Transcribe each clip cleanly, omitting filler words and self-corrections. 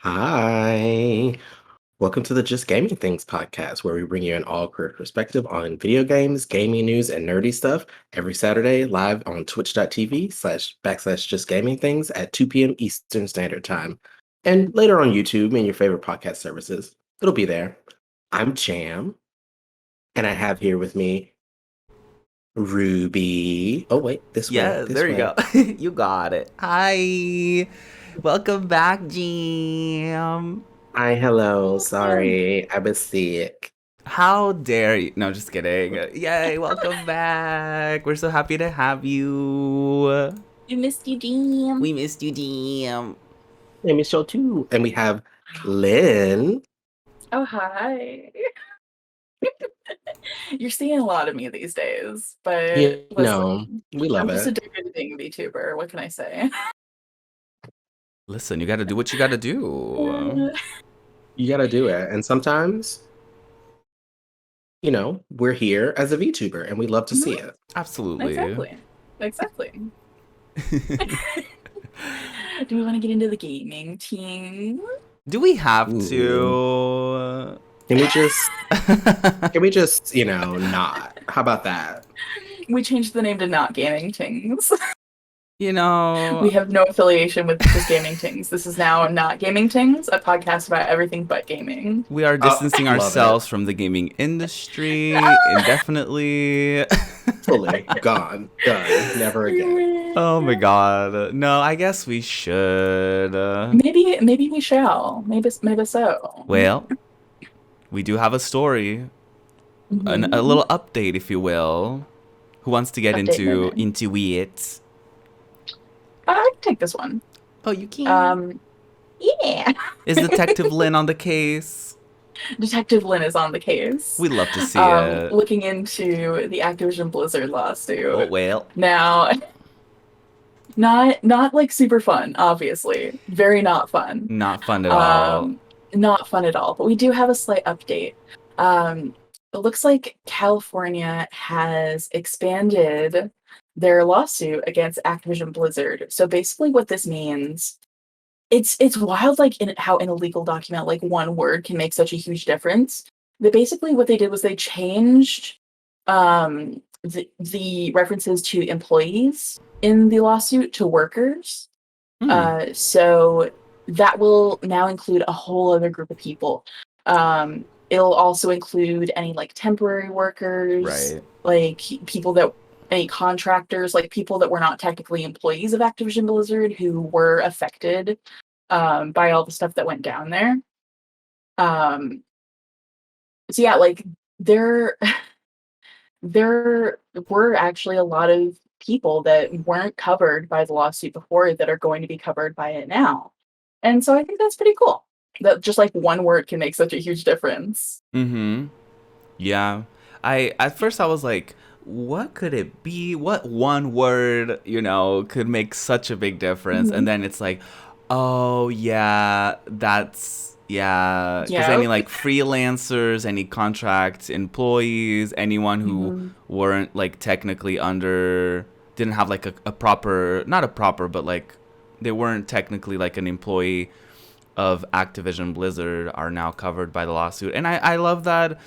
Hi. Welcome to the Just Gaming Things podcast, where we bring you an all career perspective on video games, gaming news, and nerdy stuff every Saturday live on twitch.tv/backslash Just Gaming Things at 2 p.m. Eastern Standard Time. And later on YouTube and your favorite podcast services. It'll be there. I'm Jam, and I have here with me Ruby. Oh, wait, this way, Yeah, this there you way. go. You got it. Hi. Welcome back, Jam. Hi, hello. Sorry, I was sick. How dare you? No, just kidding. Yay, welcome back. We're so happy to have you. You missed you, Jam. We missed you, Jam. Let me show too. And we have Lynn. Oh, hi. You're seeing a lot of me these days, but You know, listen, we I'm love just a it. different thing VTuber. What can I say? Listen, you gotta do what you gotta do. You got to do it. And sometimes, we're here as a VTuber and we love to see it. Absolutely. Exactly. Do we want to get into the gaming team? Do we have Ooh. to? Can we just, not? How about that? We changed the name to Not Gaming Tingz. You know, We have no affiliation with Just Gaming Tingz. This is now Not Gaming Tingz, a podcast about everything but gaming. we are distancing love ourselves from the gaming industry indefinitely. Fully gone. Done. Never again. Oh my god. No, I guess we should. Maybe we shall. Maybe so. Well, we do have a story, a little update, if you will. Who wants to get Update into it? I can take this one. Oh, you can. Yeah. Is Detective Lynn on the case? Detective Lynn is on the case. We'd love to see it. Looking into the Activision Blizzard lawsuit. Oh well. Now, not like super fun, obviously. Very not fun. Not fun at all. Not fun at all. But we do have a slight update. It looks like California has expanded their lawsuit against Activision Blizzard. So basically what this means, it's wild, like how in a legal document, like one word can make such a huge difference. But basically what they did was they changed the references to employees in the lawsuit to workers. So that will now include a whole other group of people. It'll also include any like temporary workers, Right. like people that any contractors, like people that were not technically employees of Activision Blizzard who were affected by all the stuff that went down there. So yeah, like there were actually a lot of people that weren't covered by the lawsuit before that are going to be covered by it now. And so I think that's pretty cool. That just like one word can make such a huge difference. Yeah. At first I was like, what could it be? What one word, could make such a big difference? And then it's like, oh yeah, that's because any like freelancers, any contract employees, anyone who weren't like technically didn't have like a proper, not a proper, but like they weren't technically like an employee of Activision Blizzard are now covered by the lawsuit. And I love that,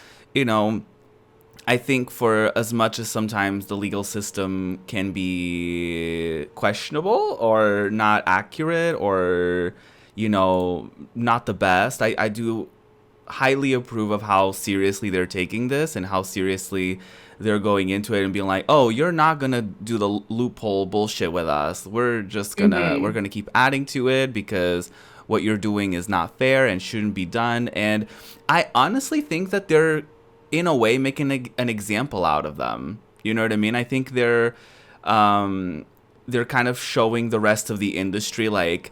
I think for as much as sometimes the legal system can be questionable or not accurate or, not the best, I do highly approve of how seriously they're taking this and how seriously they're going into it and being like, oh, you're not gonna do the loophole bullshit with us. We're just we're gonna keep adding to it because what you're doing is not fair and shouldn't be done. And I honestly think that they're in a way making an example out of them. You know what I mean? I think they're kind of showing the rest of the industry like,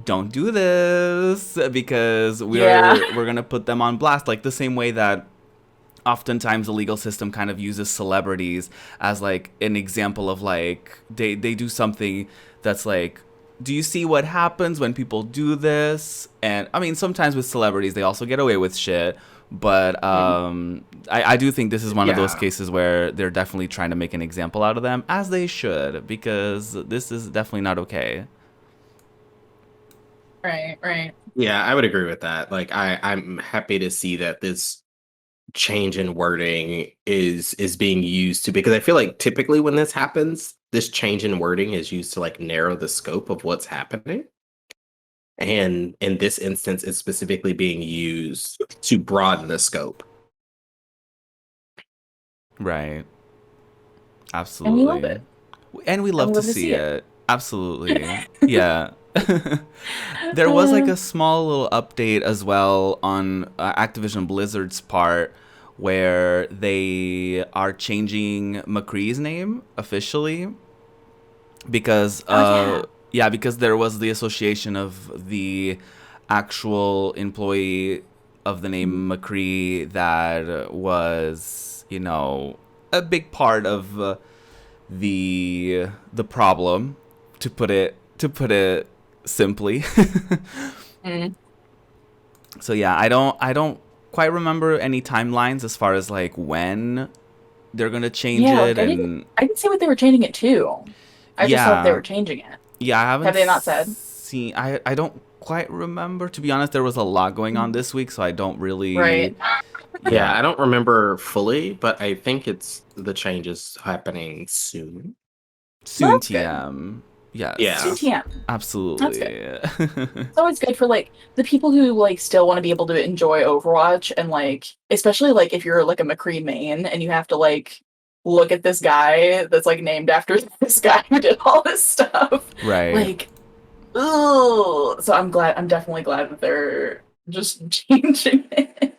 don't do this because we're gonna put them on blast, like the same way that oftentimes the legal system kind of uses celebrities as like an example of like they do something that's like, do you see what happens when people do this? And I mean, sometimes with celebrities they also get away with shit, but I do think this is one of those cases where they're definitely trying to make an example out of them, as they should, because this is definitely not okay. Right. Yeah, I would agree with that. Like I'm happy to see that this change in wording is being used to, because I feel like typically when this happens, this change in wording is used to like narrow the scope of what's happening. And in this instance, it's specifically being used to broaden the scope. Right. And we love Absolutely. it. And we And love we to love to see see it. it. Absolutely. Yeah. There was like a small little update as well on Activision Blizzard's part where they are changing McCree's name officially because Oh yeah, because there was the association of the actual employee of the yeah. name McCree that was, you know, a big part of the problem, to put it simply. Mm. So yeah, I don't quite remember any timelines as far as like when they're gonna change Yeah, it, like and I didn't see what they were changing it to. I just thought they yeah, were changing it. yeah, I Have haven't they not said? seen. I don't quite remember, to be honest. There was a lot going on this week, so I don't really. Right. Yeah, Yeah, I don't remember fully, but I think it's the change is happening soon. Well, soon that's good. TM. Yes, Yeah. Soon TM. That's good. absolutely. It's always good for like the people who like still want to be able to enjoy Overwatch, and like especially like if you're like a McCree main and you have to like look at this guy that's like named after this guy who did all this stuff. Right. Like, ooh. So I'm definitely glad that they're just changing it.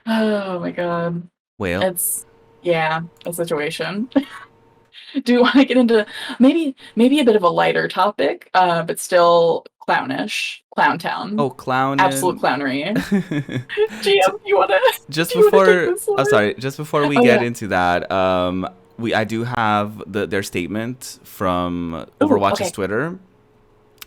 Oh my god. Well, It's yeah, a situation. Do you want to get into maybe a bit of a lighter topic, but still clownish? Clown Town. oh, Absolute clowning. clownery. J- GM, you wanna just do you wanna take before, this oh one? sorry, just before we Oh get yeah. into that, I do have their statement from Oh, Overwatch's okay. Twitter.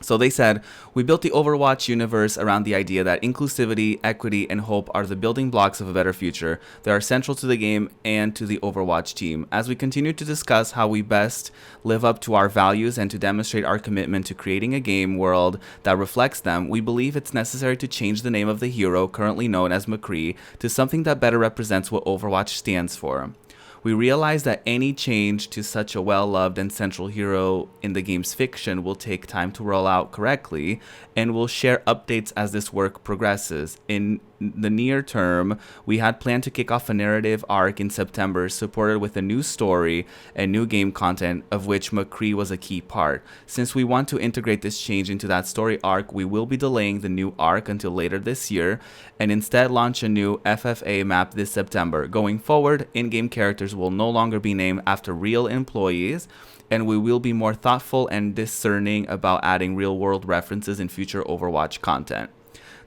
So they said, we built the Overwatch universe around the idea that inclusivity, equity, and hope are the building blocks of a better future. They are central to the game and to the Overwatch team. As we continue to discuss how we best live up to our values and to demonstrate our commitment to creating a game world that reflects them, we believe it's necessary to change the name of the hero, currently known as McCree, to something that better represents what Overwatch stands for. We realize that any change to such a well-loved and central hero in the game's fiction will take time to roll out correctly, and we'll share updates as this work progresses. In the near term, we had planned to kick off a narrative arc in September, supported with a new story and new game content, of which McCree was a key part. Since we want to integrate this change into that story arc, we will be delaying the new arc until later this year, and instead launch a new FFA map this September. Going forward, in-game characters will no longer be named after real employees, and we will be more thoughtful and discerning about adding real-world references in future Overwatch content.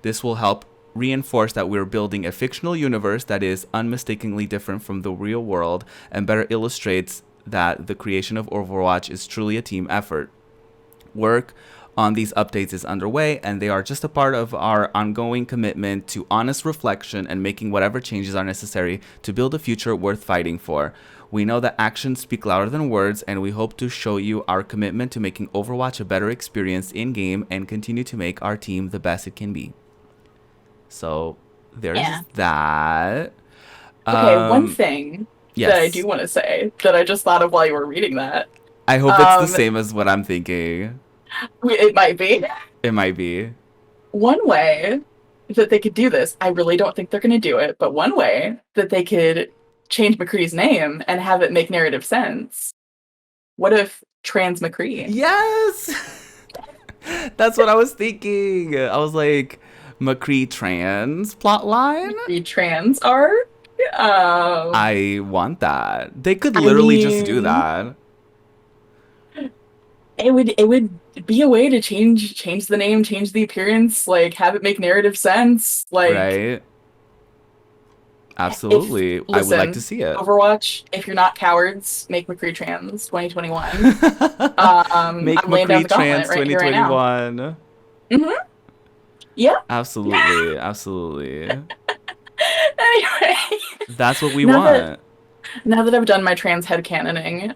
This will help reinforce that we're building a fictional universe that is unmistakably different from the real world and better illustrates that the creation of Overwatch is truly a team effort. Work on these updates is underway, and they are just a part of our ongoing commitment to honest reflection and making whatever changes are necessary to build a future worth fighting for. We know that actions speak louder than words, and we hope to show you our commitment to making Overwatch a better experience in-game and continue to make our team the best it can be. So there's Yeah. that. Okay, one thing that I do Yes. want to say that I just thought of while you were reading that. I hope it's the Um, same as what I'm thinking. it might be. It might be. One way that they could do this, I really don't think they're going to do it, but one way that they could change McCree's name and have it make narrative sense. What if trans McCree? Yes! That's what I was thinking. I was like, McCree trans plotline? McCree trans art? I want that. They could I literally just do mean, that. it would be a way to change the name, change the appearance, like have it make narrative sense. Like Right? if Absolutely. I would like to listen, see it. Overwatch, if you're not cowards, make McCree trans 2021. Make I'm laying down McCree the gauntlet trans right here, right now. 2021. Mm-hmm. Yeah. Absolutely. Absolutely. Anyway, That's what we now want. that now that I've done my trans headcanoning,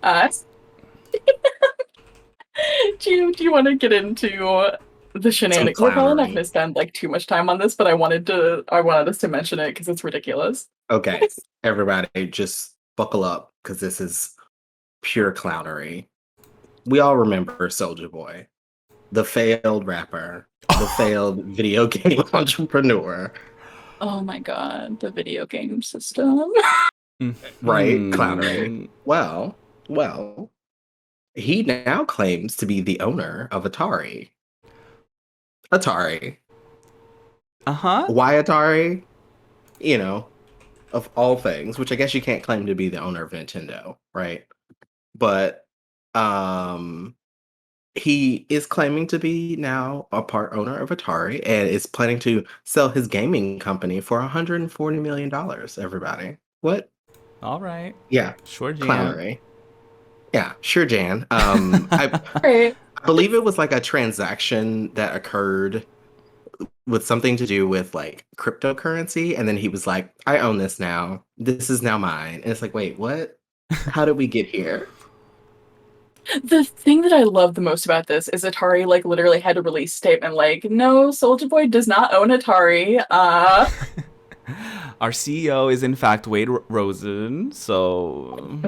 do you want to get into the shenanigans. We're probably not going clownery. to spend like too much time on this, but I wanted us to mention it because it's ridiculous. Okay, everybody, just buckle up because this is pure clownery. We all remember Soulja Boy, the failed rapper, the failed video game entrepreneur, Oh my god, the video game system. right? Mhm. Clownery. Well, he now claims to be the owner of Atari. Atari. Uh-huh. Why Atari? You know, of all things, which I guess you can't claim to be the owner of Nintendo, right? But he is claiming to be now a part owner of Atari and is planning to sell his gaming company for $140 million, everybody. What? All right. Yeah, Sure, Jan. clownery. Yeah, sure, Jan. I Right. believe it was like a transaction that occurred with something to do with like cryptocurrency, and then he was like, I own this now. This is now mine. And it's like, wait, what? How did we get here? The thing that I love the most about this is Atari like literally had a release statement like, no, Soulja Boy does not own Atari. Our CEO is in fact Wade Rosen, so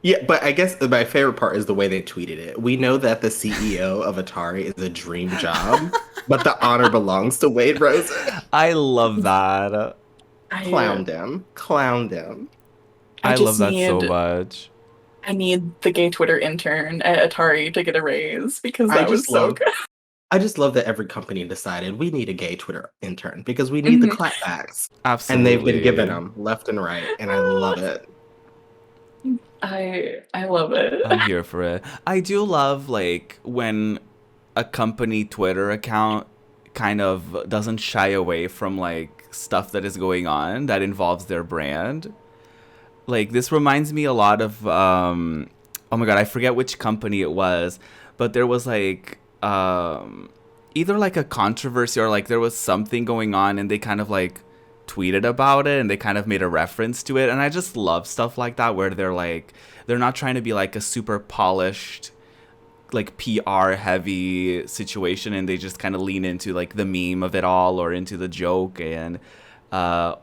Yeah, but I guess my favorite part is the way they tweeted it. We know that the CEO of Atari is a dream job, but the honor belongs to Wade Rosen. I love that. Clowned him. Clowned him. I love just that so need- much. I need the gay Twitter intern at Atari to get a raise because I that was just so love- good. I just love that every company decided we need a gay Twitter intern because we need the clapbacks. Absolutely. And they've been giving them left and right, and I love it. I love it. I'm here for it. I do love like when a company Twitter account kind of doesn't shy away from like stuff that is going on that involves their brand. Like this reminds me a lot of oh my god, I forget which company it was, but there was like either like a controversy or like there was something going on and they kind of like tweeted about it and they kind of made a reference to it, and I just love stuff like that where they're not trying to be like a super polished like PR heavy situation and they just kind of lean into like the meme of it all or into the joke and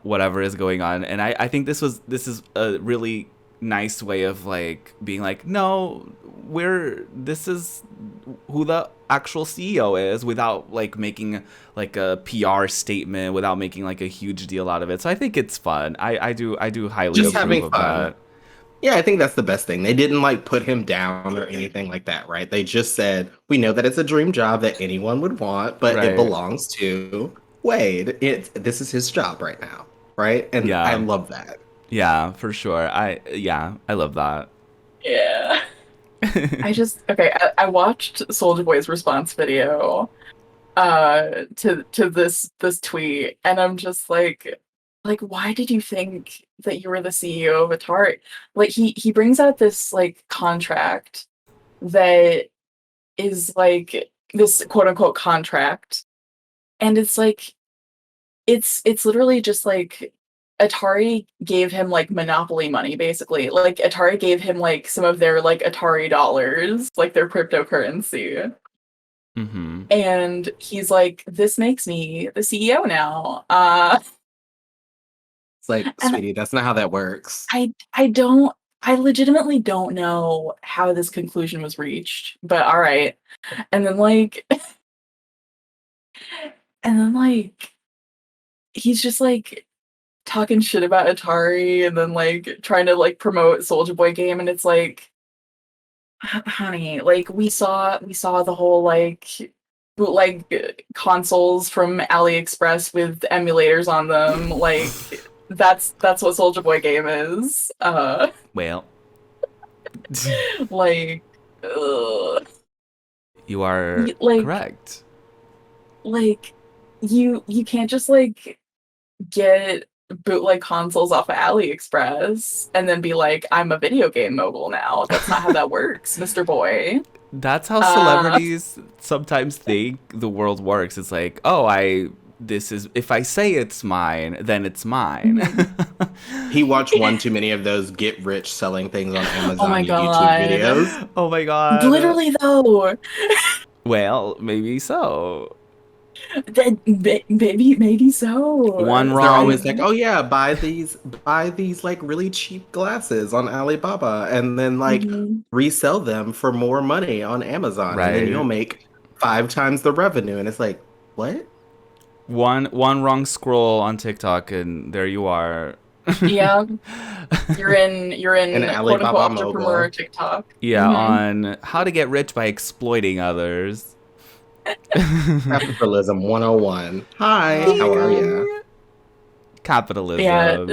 whatever is going on. And I think this is a really nice way of like being like, no, this is who the actual CEO is without like making like a PR statement, without making like a huge deal out of it. So I think it's fun. I do highly Just approve having of fun. that. Yeah, I think that's the best thing. They didn't like put him down or anything like that, right? They just said, we know that it's a dream job that anyone would want, but Right. it belongs to Wade. This is his job right now, right? And Yeah. I love that. Yeah, for sure. I love that. Yeah. I watched Soulja Boy's response video to this tweet, and I'm just like why did you think that you were the CEO of Atari? Like he brings out this like contract that is like this quote unquote contract, and it's like it's literally just like Atari gave him like monopoly money, basically. Like Atari gave him like some of their like Atari dollars, like their cryptocurrency. Mm-hmm. And he's like, this makes me the CEO now. It's like, sweetie, that's not how that works. I legitimately don't know how this conclusion was reached, but all right. And then he's just like talking shit about Atari and then like trying to like promote Soulja Boy game, and it's like, honey, like we saw the whole like bootleg consoles from AliExpress with emulators on them. Like that's what Soulja Boy game is. Well, Like ugh. you are Like- correct. Like you can't just like get bootleg consoles off of AliExpress and then be like, I'm a video game mogul now. That's not how that works, Mr. Boy. That's how celebrities sometimes think the world works. It's like, oh, if I say it's mine, then it's mine. He watched one too many of those get rich selling things on Amazon Oh my and God. YouTube videos. Oh my god. Literally though. Well, maybe so. Maybe so. One They're always wrong. like, "Oh yeah, buy these like really cheap glasses on Alibaba and then like Mhm. resell them for more money on Amazon and then you'll Right. make 5 times the revenue." And it's like, "What?" One wrong scroll on TikTok and there you are. Yeah, you're An in quote unquote Alibaba entrepreneur mogul. TikTok. Yeah, on how to get rich by exploiting others. Capitalism 101. Hi, Oh my how are god. ya? Yeah, Capitalism.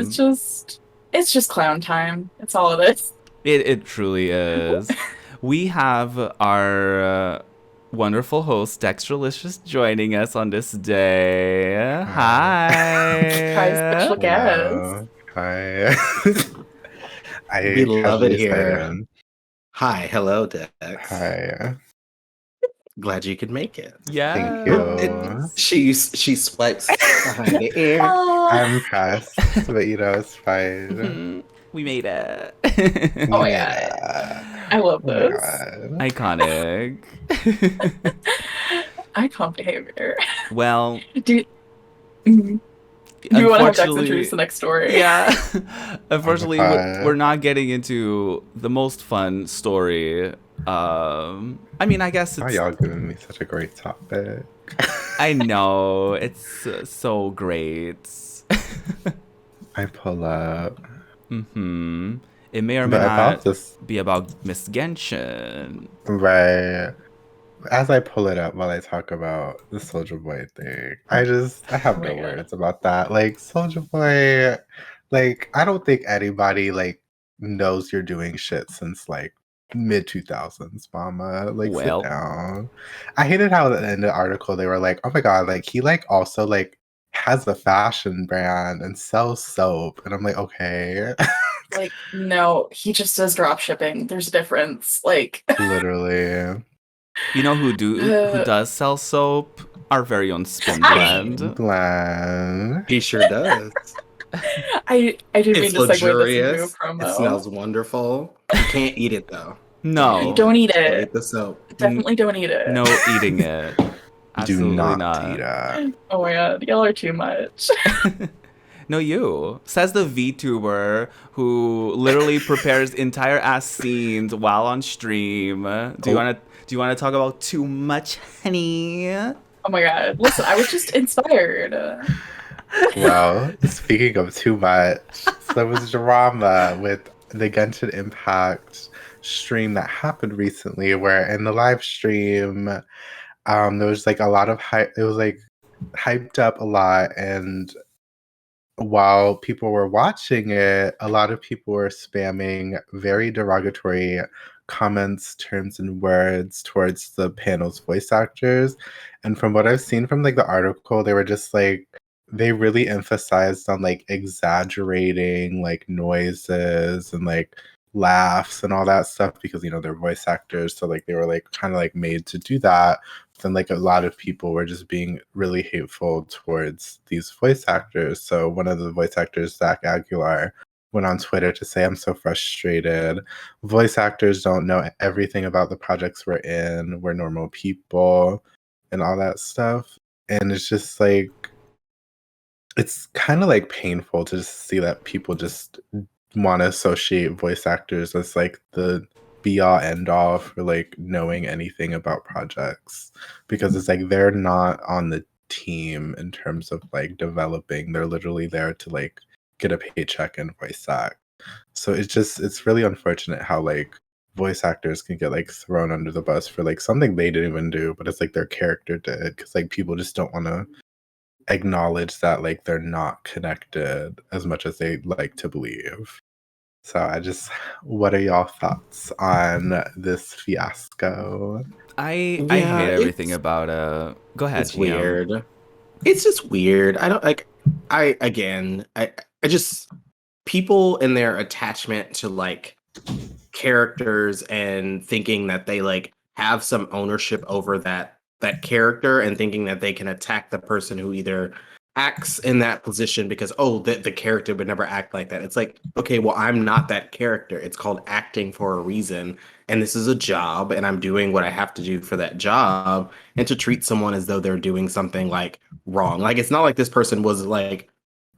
it's just clown time. It's all it is. It truly is. We have our wonderful host Dextralicious joining us on this day. Surprise Hi. special guest. Hello. Hi. We I love it casually slid here. in. Hi, hello, Dex. Hi. Glad you could make it. Thank Yeah. you. She swipes behind the ear. Oh, I'm pressed, but it's fine. We made it. oh my god. Yeah. I love Oh my this. god. Iconic. Icon behavior. Well, Do mm, do you want to have Dex unfortunately, introduce the next story? yeah. Unfortunately, God. we're not getting into the most fun story. I mean, I guess Why it's. y'all giving me such a great topic? I know it's so great. I pull up. Mm-hmm. It may or may But about not this, be about Miss Genshin. right. As I pull it up while I talk about the Soulja Boy thing, I have Oh my no God. words about that. Like Soulja Boy, like I don't think anybody like knows you're doing shit since like mid 2000s, mama. Like sit Well, down. I hated how in the article they were like, oh my god, like he like also like has a fashion brand and sells soap, and I'm like, okay, Like, no, he just does drop shipping. There's a difference. Like, literally. you know who does sell soap? Our very own Spin Blend. Bland. He sure does. I didn't It's mean to segue this into a luxurious. It promo. smells wonderful. You can't eat it though. No, Don't eat Don't it. eat the soap. Definitely don't eat it. no eating it. Do Absolutely not not. eat it. Oh my god, y'all are too much. No, you. Says the VTuber who literally prepares entire ass scenes while on stream. Do you wanna talk about too much, honey? Oh my god. Listen, I was just inspired. Well, speaking of too much, so there was drama with the Genshin Impact stream that happened recently, where in the live stream, there was like a lot of hype. It was like hyped up a lot, and while people were watching it, a lot of people were spamming very derogatory comments, terms, and words towards the panel's voice actors. And from what I've seen from like the article, they were just like they really emphasized on like exaggerating like noises and like laughs and all that stuff because they're voice actors, so like they were like kind of like made to do that. Then like a lot of people were just being really hateful towards these voice actors. So one of the voice actors, Zach Aguilar, went on Twitter to say, I'm so frustrated. Voice actors don't know everything about the projects we're in. We're normal people and all that stuff. And it's just like, it's kind of like painful to just see that people just want to associate voice actors as like the be all end all for like knowing anything about projects, because it's like they're not on the team in terms of like developing. They're literally there to like get a paycheck and voice act. So it's really unfortunate how like voice actors can get like thrown under the bus for like something they didn't even do, but it's like their character did, because like people just don't want to acknowledge that like they're not connected as much as they like to believe. So what are y'all thoughts on this fiasco? I Yeah, hate everything it's about Go ahead, it's GM. weird. It's just weird. I don't like I just people and their attachment to like characters and thinking that they like have some ownership over that character and thinking that they can attack the person who either acts in that position because the character would never act like that. It's like, okay, well, I'm not that character. It's called acting for a reason, and this is a job, and I'm doing what I have to do for that job. And to treat someone as though they're doing something like wrong, like it's not like this person was like,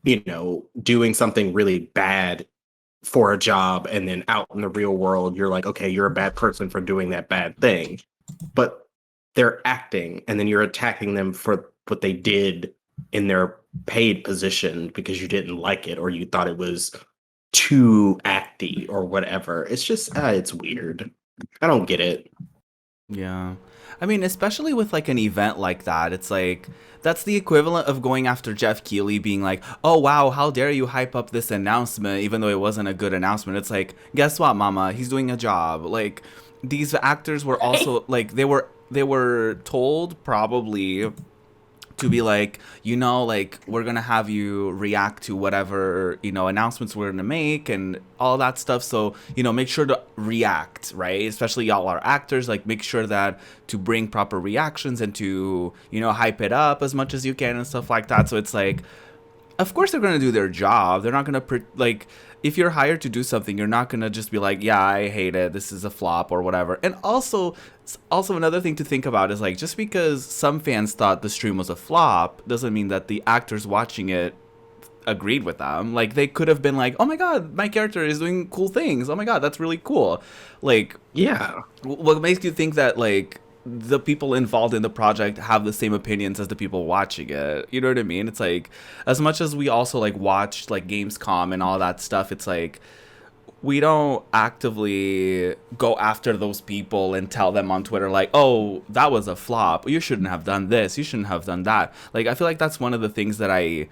doing something really bad for a job, and then out in the real world, you're like, okay, you're a bad person for doing that bad thing, but they're acting, and then you're attacking them for what they did in their paid position because you didn't like it or you thought it was too acty or whatever. It's just it's weird. I don't get it. Yeah. I mean, especially with like an event like that, it's like that's the equivalent of going after Jeff Keighley being like, "Oh wow, how dare you hype up this announcement even though it wasn't a good announcement." It's like, "Guess what, mama? He's doing a job." Like these actors were also like they were told probably to be like, like we're gonna have you react to whatever announcements we're gonna make and all that stuff. So make sure to react, right? Especially y'all are actors. Like make sure that to bring proper reactions and to hype it up as much as you can and stuff like that. So it's like, of course they're gonna do their job. They're not gonna like if you're hired to do something, you're not gonna just be like, yeah, I hate it, this is a flop or whatever. And also another thing to think about is like, just because some fans thought the stream was a flop doesn't mean that the actors watching it agreed with them. Like they could have been like, oh my god, my character is doing cool things, oh my god, that's really cool. Like, yeah, what makes you think that like the people involved in the project have the same opinions as the people watching it? You know what I mean? It's like, as much as we also like watch like Gamescom and all that stuff, it's like we don't actively go after those people and tell them on Twitter like, oh, that was a flop, you shouldn't have done this, you shouldn't have done that. Like I feel like that's one of the things that I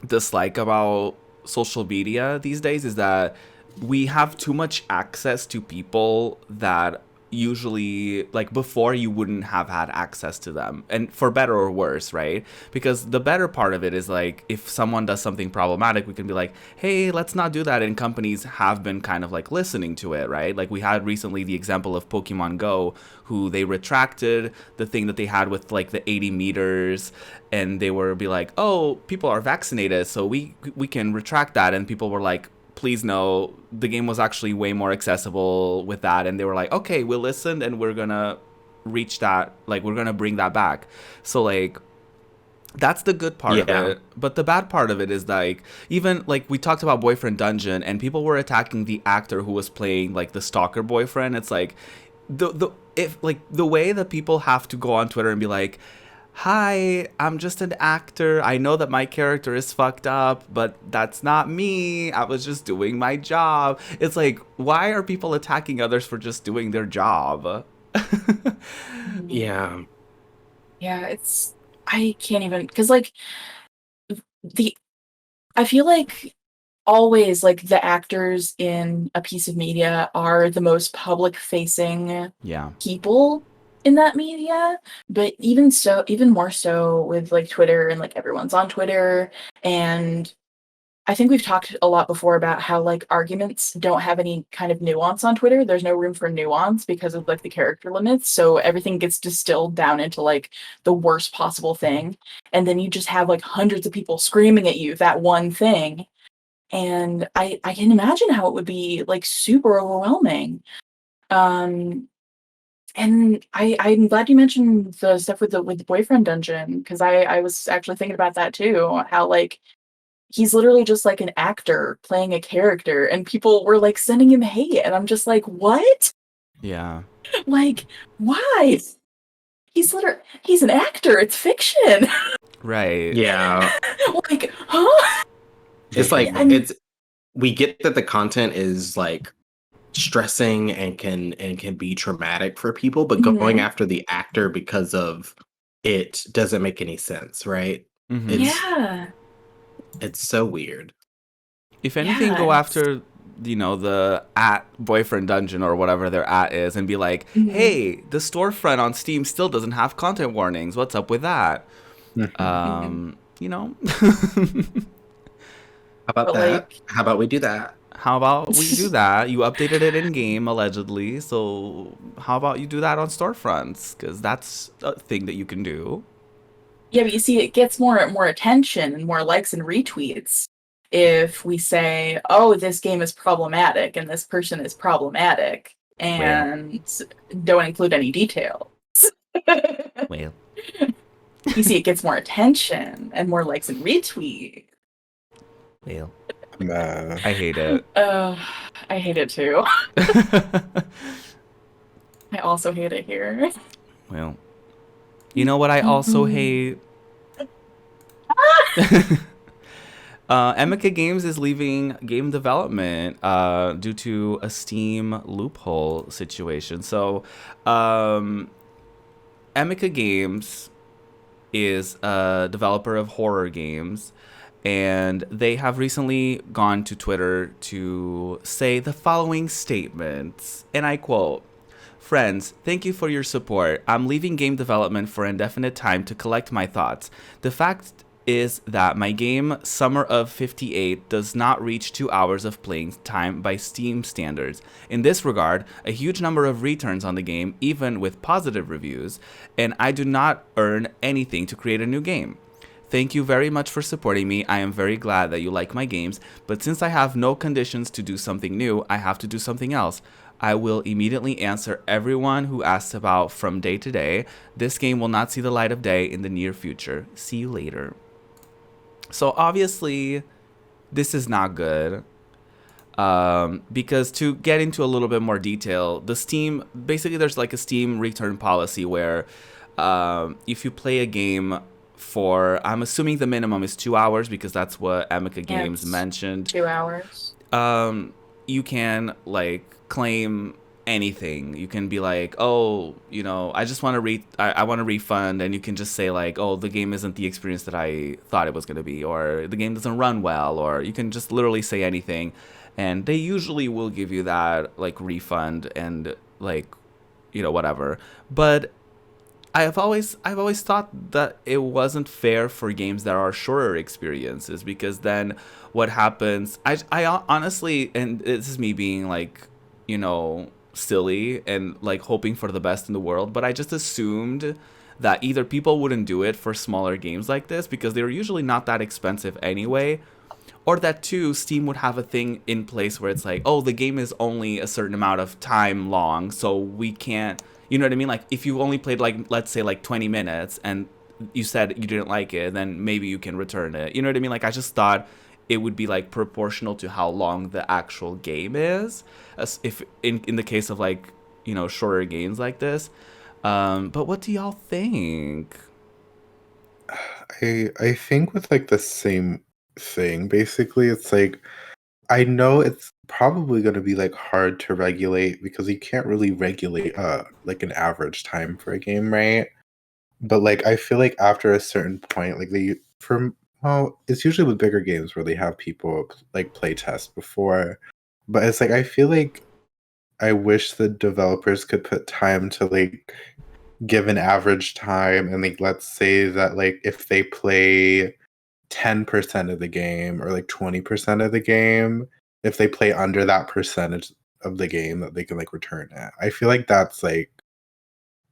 dislike about social media these days, is that we have too much access to people that usually, like before, you wouldn't have had access to them, and for better or worse, right? Because the better part of it is like, if someone does something problematic, we can be like, hey, let's not do that, and companies have been kind of like listening to it, right? Like we had recently the example of Pokemon Go, who they retracted the thing that they had with like the 80 meters, and they were be like, oh, people are vaccinated, so we can retract that. And people were like, please no, the game was actually way more accessible with that. And they were like, okay, we'll listen, and we're gonna reach that, like we're gonna bring that back. So like that's the good part of it. But the bad part of it is like, even like we talked about Boyfriend Dungeon, and people were attacking the actor who was playing like the stalker boyfriend. It's like the way that people have to go on Twitter and be like, hi, I'm just an actor, I know that my character is fucked up, but that's not me, I was just doing my job. It's like, why are people attacking others for just doing their job? Yeah. It's, I can't even, because like I feel like always like the actors in a piece of media are the most public facing people in that media. But even more so with like Twitter, and like everyone's on Twitter. And I think we've talked a lot before about how like arguments don't have any kind of nuance on Twitter. There's no room for nuance because of like the character limits. So everything gets distilled down into like the worst possible thing. And then you just have like hundreds of people screaming at you that one thing. And I can imagine how it would be like super overwhelming. And I'm glad you mentioned the stuff with the Boyfriend Dungeon, because I was actually thinking about that too. How like he's literally just like an actor playing a character, and people were like sending him hate, and I'm just like, what? Yeah. Like, why? He's an actor. It's fiction. Right. Yeah. Like, huh? It's like we get that the content is like stressing and can be traumatic for people, but going after the actor because of it doesn't make any sense, right? Mm-hmm. It's so weird. If anything, go after the at Boyfriend Dungeon or whatever their at is, and be like, hey, the storefront on Steam still doesn't have content warnings, what's up with that? How about that? Like, how about we do that? How about we do that? You updated it in game, allegedly. So how about you do that on storefronts? Because that's a thing that you can do. Yeah, but you see, it gets more attention and more likes and retweets if we say, "Oh, this game is problematic," and this person is problematic, Well, and don't include any details. well, You see, it gets more attention and more likes and retweets. well. Nah. I hate it. I hate it too. I also hate it here. Well, you know what I also hate? Emika Games is leaving game development due to a Steam loophole situation. So, Emika Games is a developer of horror games, and they have recently gone to Twitter to say the following statements, and I quote, "Friends, thank you for your support. I'm leaving game development for indefinite time to collect my thoughts. The fact is that my game Summer of 58 does not reach 2 hours of playing time by Steam standards. In this regard, a huge number of returns on the game, even with positive reviews, and I do not earn anything to create a new game. Thank you very much for supporting me. I am very glad that you like my games, but since I have no conditions to do something new, I have to do something else. I will immediately answer everyone who asks about from day to day. This game will not see the light of day in the near future. See you later." So obviously, this is not good. Because to get into a little bit more detail, the Steam, basically there's like a Steam return policy where if you play a game for, I'm assuming the minimum is 2 hours because that's what Emika Games Yes. mentioned. 2 hours. You can like claim anything. You can be like, oh, you know, I just want to I want a refund, and you can just say like, oh, the game isn't the experience that I thought it was going to be, or the game doesn't run well, or you can just literally say anything, and they usually will give you that like refund and like, you know, whatever. But I've always thought that it wasn't fair for games that are shorter experiences, because then what happens, I honestly, and this is me being like, you know, silly and like hoping for the best in the world, but I just assumed that either people wouldn't do it for smaller games like this because they're usually not that expensive anyway, or that too, Steam would have a thing in place where it's like, oh, the game is only a certain amount of time long, so we can't, you know what I mean? Like, if you only played, like, let's say, like, 20 minutes, and you said you didn't like it, then maybe you can return it. You know what I mean? Like, I just thought it would be, like, proportional to how long the actual game is, as if in the case of, like, you know, shorter games like this. But what do y'all think? I think with like the same thing, basically, it's like I know it's probably going to be like hard to regulate because you can't really regulate like an average time for a game, right? But like I feel like after a certain point, like they for well, it's usually with bigger games where they have people like play test before. But it's like I feel like I wish the developers could put time to like give an average time, and like let's say that like if they play 10% of the game or like 20% of the game, if they play under that percentage of the game, that they can like return it. I feel like that's like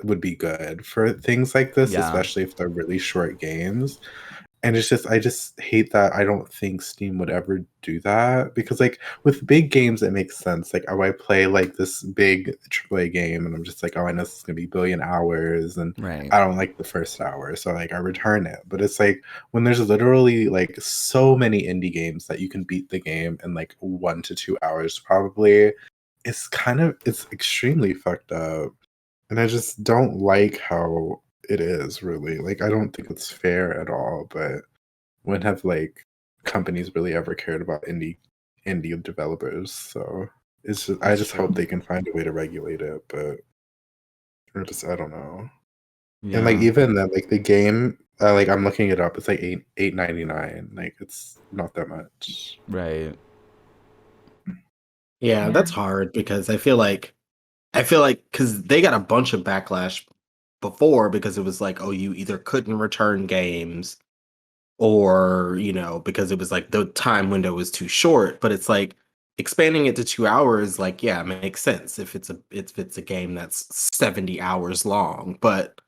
would be good for things like this, Yeah. especially if they're really short games. And it's just I just hate that I don't think Steam would ever do that, because like with big games it makes sense. Like, oh, I play like this big AAA game and I'm just like, oh, I know this is gonna be a billion hours and Right. I don't like the first hour, so like I return it. But it's like when there's literally like so many indie games that you can beat the game in like 1 to 2 hours probably, it's extremely fucked up. And I just don't like how it is, really. Like, I don't think it's fair at all, but when have like companies really ever cared about indie developers? So it's just I That's just true. hope they can find a way to regulate it, but I don't know. Yeah. And like even then, like the game, like I'm looking it up, it's like $8.99. Like it's not that much. Right. Yeah, that's hard because I feel like because they got a bunch of backlash before because it was like, oh, you either couldn't return games or, you know, because it was like the time window was too short. But it's like expanding it to 2 hours, like, yeah, it makes sense if it's a game that's 70 hours long. But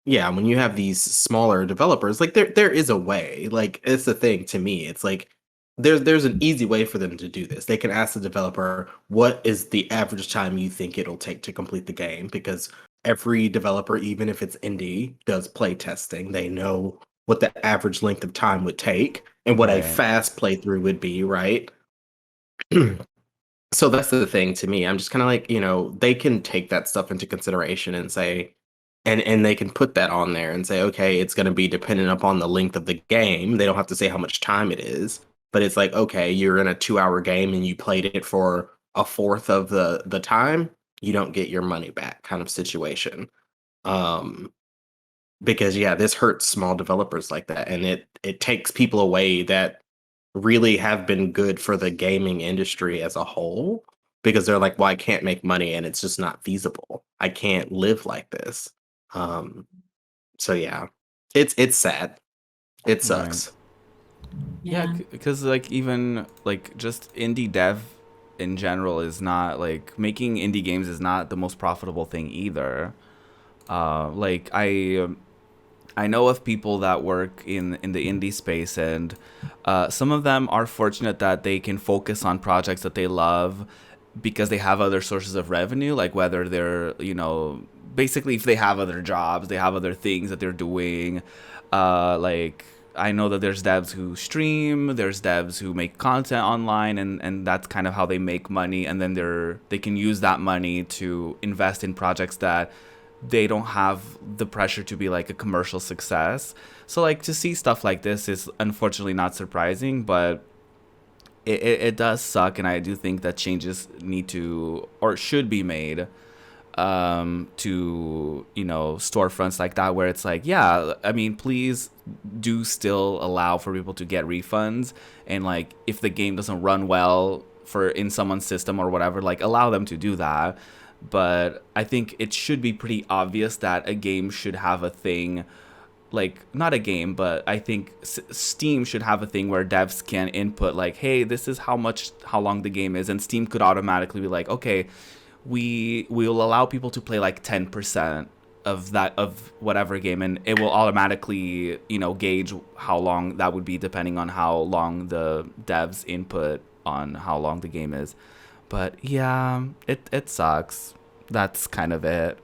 yeah, when you have these smaller developers, like there is a way. Like it's the thing to me. It's like there's an easy way for them to do this. They can ask the developer, what is the average time you think it'll take to complete the game? Because every developer, even if it's indie, does play testing. They know what the average length of time would take and what a Right. fast playthrough would be, right? So that's the thing to me. I'm just kind of like, they can take that stuff into consideration and say, and they can put that on there and say, okay, it's going to be dependent upon the length of the game. They don't have to say how much time it is, but it's like, okay, you're in a 2 hour game and you played it for a fourth of the time, you don't get your money back kind of situation. Um, because yeah, this hurts small developers like that, and it takes people away that really have been good for the gaming industry as a whole because they're like, well, I can't make money and it's just not feasible. I can't live like this. Um, so yeah, it's sad. It Right. sucks. Yeah, Yeah. because like even like just indie dev in general is not like making indie games is not the most profitable thing either. Like I know of people that work in the indie space, and some of them are fortunate that they can focus on projects that they love because they have other sources of revenue, like whether they're, basically if they have other jobs, they have other things that they're doing. Like I know that there's devs who stream, there's devs who make content online, and that's kind of how they make money, and then they can use that money to invest in projects that they don't have the pressure to be like a commercial success. So like to see stuff like this is unfortunately not surprising, but it does suck, and I do think that changes need to or should be made to storefronts like that, where it's like, yeah, I mean, please do still allow for people to get refunds, and like if the game doesn't run well for in someone's system or whatever, like allow them to do that. But I think it should be pretty obvious that a game should have a thing, like not a game, but I think Steam should have a thing where devs can input like, hey, this is how long the game is, and Steam could automatically be like, okay, we'll allow people to play like 10% of whatever game, and it will automatically gauge how long that would be depending on how long the devs input on how long the game is. But yeah, it sucks. That's kind of it.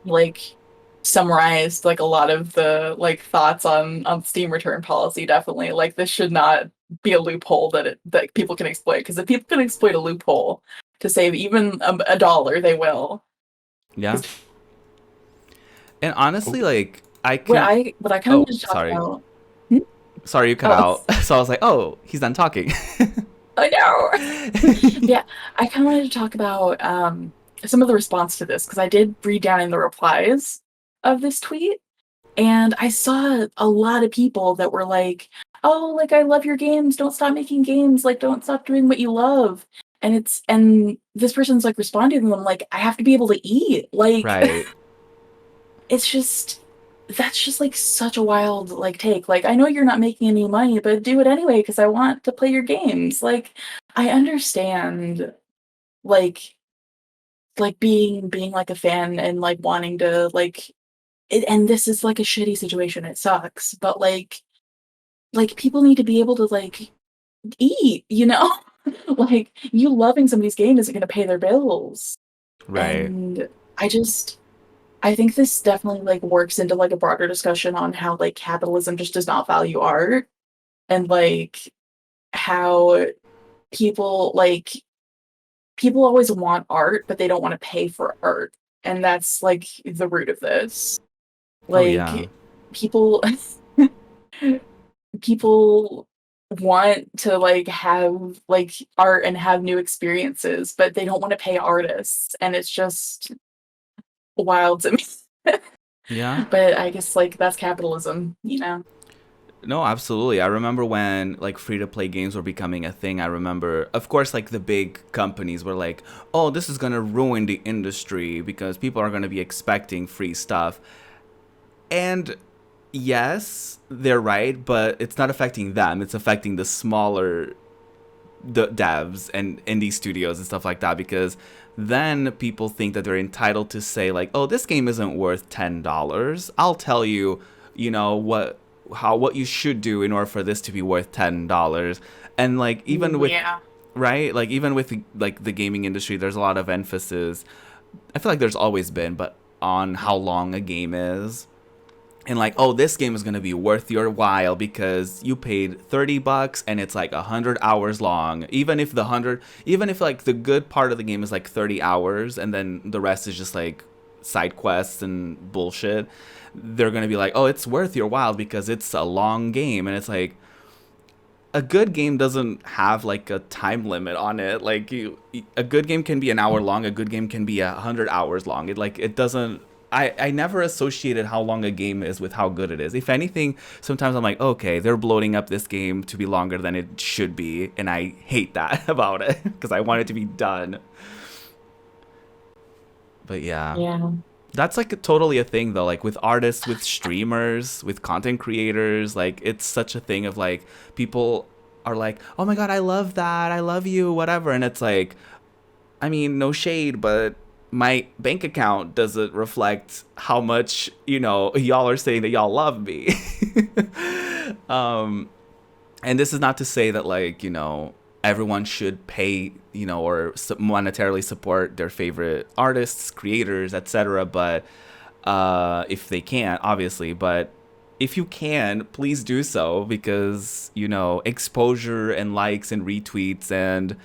Like summarized like a lot of the like thoughts on Steam return policy. Definitely, like this should not be a loophole that people can exploit, because if people can exploit a loophole to save even a dollar, they will. Yeah. And honestly, like I What can. I kind of Oh, wanted to talk sorry. about. Sorry, you cut Oh, out. So I was like, oh, he's done talking. I know. Yeah, I kind of wanted to talk about some of the response to this, because I did read down in the replies of this tweet, and I saw a lot of people that were like, "Oh, like I love your games. Don't stop making games. Like don't stop doing what you love." And this person's like responding to them like, "I have to be able to eat." Like Right. it's just that's just like such a wild like take. Like I know you're not making any money, but do it anyway because I want to play your games. Like I understand like being like a fan and like wanting to like it, and this is like a shitty situation. It sucks, but like people need to be able to like eat, you know? Like you loving somebody's game isn't going to pay their bills. Right. And I think this definitely like works into like a broader discussion on how like capitalism just does not value art, and like how people like people always want art but they don't want to pay for art, and that's like the root of this. Oh yeah. Like people people want to like have like art and have new experiences, but they don't want to pay artists, and it's just wild to me. Yeah. But I guess like that's capitalism, you know. No, absolutely. I remember when like free to play games were becoming a thing. I remember, of course, like the big companies were like, "Oh, this is gonna ruin the industry because people are gonna be expecting free stuff." And yes, they're right, but it's not affecting them. It's affecting the smaller the devs and indie studios and stuff like that, because then people think that they're entitled to say like, oh, this game isn't worth $10. I'll tell you, you know, what you should do in order for this to be worth $10. And like even with right, like even with like the gaming industry, there's a lot of emphasis, I feel like there's always been, but on how long a game is. And like, oh, this game is going to be worth your while because you paid $30 and it's like 100 hours long. Even if like the good part of the game is like 30 hours and then the rest is just like side quests and bullshit, they're going to be like, oh, it's worth your while because it's a long game. And it's like, a good game doesn't have like a time limit on it. Like a good game can be an hour long. A good game can be 100 hours long. It doesn't. I never associated how long a game is with how good it is. If anything, sometimes I'm like, okay, they're bloating up this game to be longer than it should be, and I hate that about it because I want it to be done. But yeah, that's like totally a thing though. Like with artists, with streamers, with content creators, like it's such a thing of like people are like, oh my god, I love that, I love you, whatever, and it's like, I mean, no shade, but my bank account doesn't reflect how much, you know, y'all are saying that y'all love me. And this is not to say that like, you know, everyone should pay, you know, or monetarily support their favorite artists, creators, etc. But if they can't, obviously, but if you can, please do so, because, you know, exposure and likes and retweets and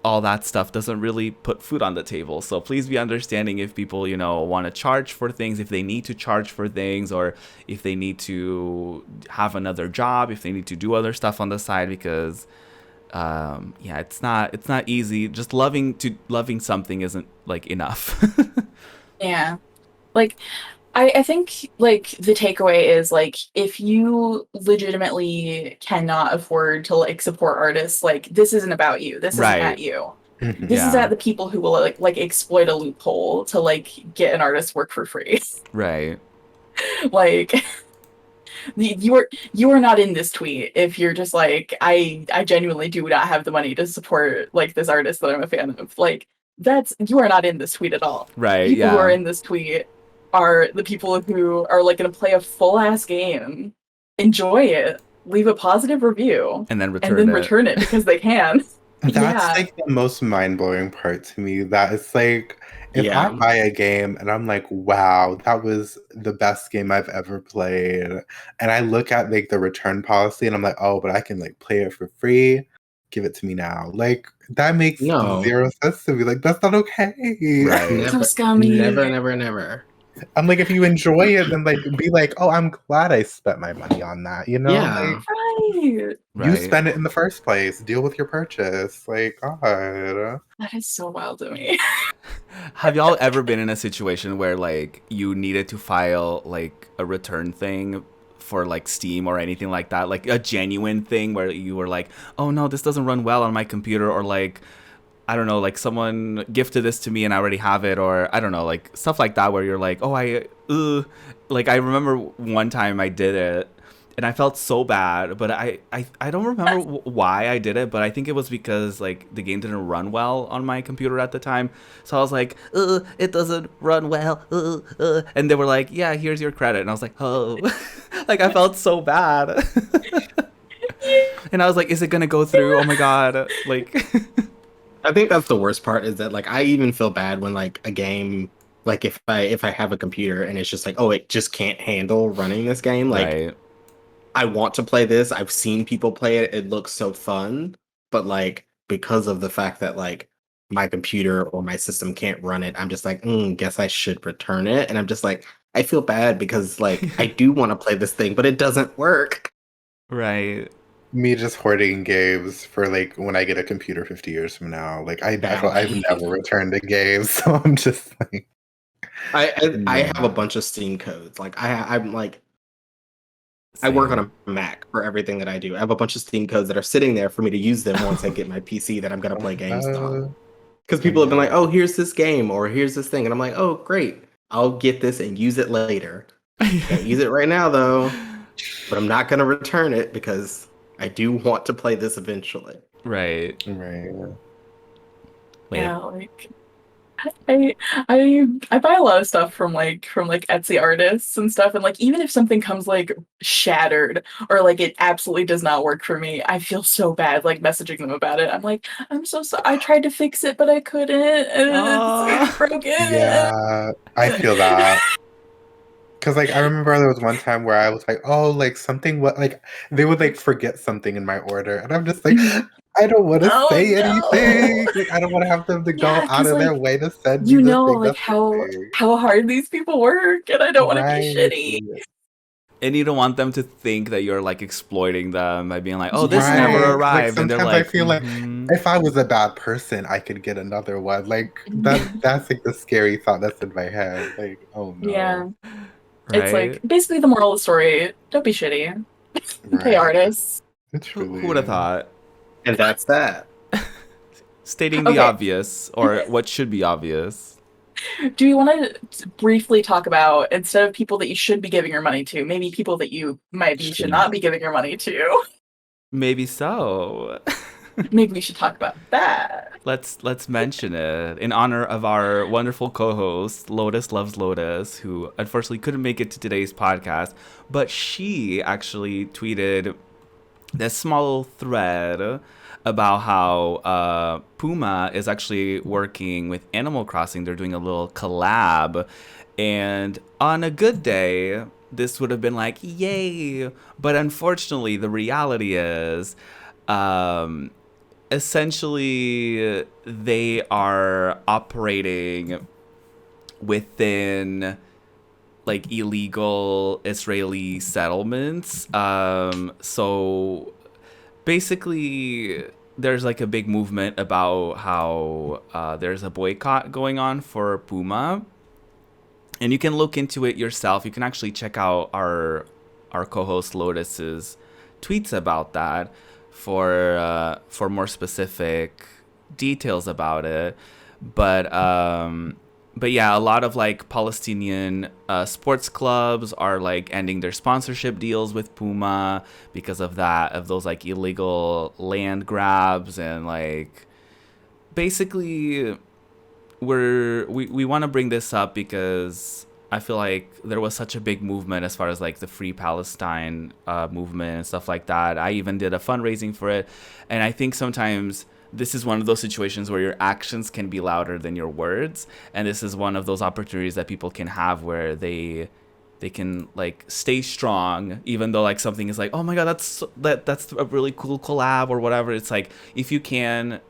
all that stuff doesn't really put food on the table. So please be understanding if people, you know, want to charge for things, if they need to charge for things, or if they need to have another job, if they need to do other stuff on the side, because yeah, it's not easy. Just loving something isn't like enough. Yeah. Like I think like the takeaway is like, if you legitimately cannot afford to like support artists, like this isn't about you. This isn't at you. This is at the people who will like exploit a loophole to like get an artist's work for free. Right. Like you are not in this tweet if you're just like, I genuinely do not have the money to support like this artist that I'm a fan of. Like you are not in this tweet at all. Right. People who are in this tweet are the people who are like going to play a full ass game, enjoy it, leave a positive review, and then return it because they can. That's like the most mind-blowing part to me. That it's like, if I buy a game and I'm like, wow, that was the best game I've ever played, and I look at like the return policy and I'm like, oh, but I can like play it for free, give it to me now. Like that makes zero sense to me. Like that's not okay. Right. So scummy. Never. I'm like, if you enjoy it, then like be like, oh, I'm glad I spent my money on that. You know, Yeah. Right. You spend it in the first place. Deal with your purchase. Like, God. That is so wild to me. Have y'all ever been in a situation where like you needed to file like a return thing for like Steam or anything like that, like a genuine thing where you were like, oh no, this doesn't run well on my computer, or like, I don't know, like someone gifted this to me and I already have it, or I don't know, like stuff like that where you're like, oh, like I remember one time I did it and I felt so bad, but I don't remember why I did it, but I think it was because like the game didn't run well on my computer at the time. So I was like, it doesn't run well, and they were like, yeah, here's your credit, and I was like, oh, like I felt so bad. And I was like, is it gonna go through? Oh my god, like. I think that's the worst part, is that like I even feel bad when like a game, like if I have a computer and it's just like, oh, it just can't handle running this game. Like Right. I want to play this. I've seen people play it. It looks so fun, but like because of the fact that like my computer or my system can't run it, I'm just like, guess I should return it. And I'm just like, I feel bad because like I do want to play this thing, but it doesn't work. Right. Me just hoarding games for like when I get a computer 50 years from now. Like I've never returned a game, so I'm just like, I have a bunch of Steam codes. Like I'm like, I work on a Mac for everything that I do. I have a bunch of Steam codes that are sitting there for me to use them once I get my PC that I'm gonna play games on. Because people have been like, oh, here's this game or here's this thing, and I'm like, oh, great, I'll get this and use it later. Can't use it right now though, but I'm not gonna return it because I do want to play this eventually. Right. Right. Wait. Yeah, like I buy a lot of stuff from like Etsy artists and stuff, and like even if something comes like shattered or like it absolutely does not work for me, I feel so bad like messaging them about it. I'm like, I'm so sorry. I tried to fix it, but I couldn't, and it's Oh. broken. Yeah, I feel that. Because like I remember there was one time where I was like, oh, like something what like they would like forget something in my order, and I'm just like, Mhm. I don't want to Oh say no. anything. Like I don't want to have them to go Yeah, out because of their like way to send me you the know thing. like That's the thing. how hard these people work, and I don't want to be Right. shitty. And you don't want them to think that you're like exploiting them by being like, "Oh, this never Yeah. Right. Like arrived," and they're sometimes I like, feel like "Mm-hmm." if I was a bad person, I could get another one. Like Mhm. that's like the scary thought that's in my head. Like, oh no. Yeah. It's like Right? basically the moral of the story, don't be shitty. Pay Right. artists. Who would have Truly. thought? And that's that. Stating the Okay. obvious, or what should be obvious. Do you want to briefly talk about, instead of people that you should be giving your money to, maybe people that you should not be giving your money to? Maybe so. Maybe we should talk about that. Let's mention it in honor of our wonderful co-host Lotus Loves Lotus, who unfortunately couldn't make it to today's podcast, but she actually tweeted this small thread about how Puma is actually working with Animal Crossing. They're doing a little collab, and on a good day, this would have been like, yay! But unfortunately, the reality is, um, essentially, they are operating within like illegal Israeli settlements. So basically, there's like a big movement about how there's a boycott going on for Puma, and you can look into it yourself. You can actually check out our co-host Lotus's tweets about that for more specific details about it. But yeah, a lot of like Palestinian sports clubs are like ending their sponsorship deals with Puma because of that, of those like illegal land grabs. And like basically we want to bring this up because I feel like there was such a big movement as far as like the Free Palestine movement and stuff like that. I even did a fundraising for it, and I think sometimes this is one of those situations where your actions can be louder than your words, and this is one of those opportunities that people can have where they can like stay strong even though like something is like, oh my god, that's a really cool collab or whatever. It's like, if you can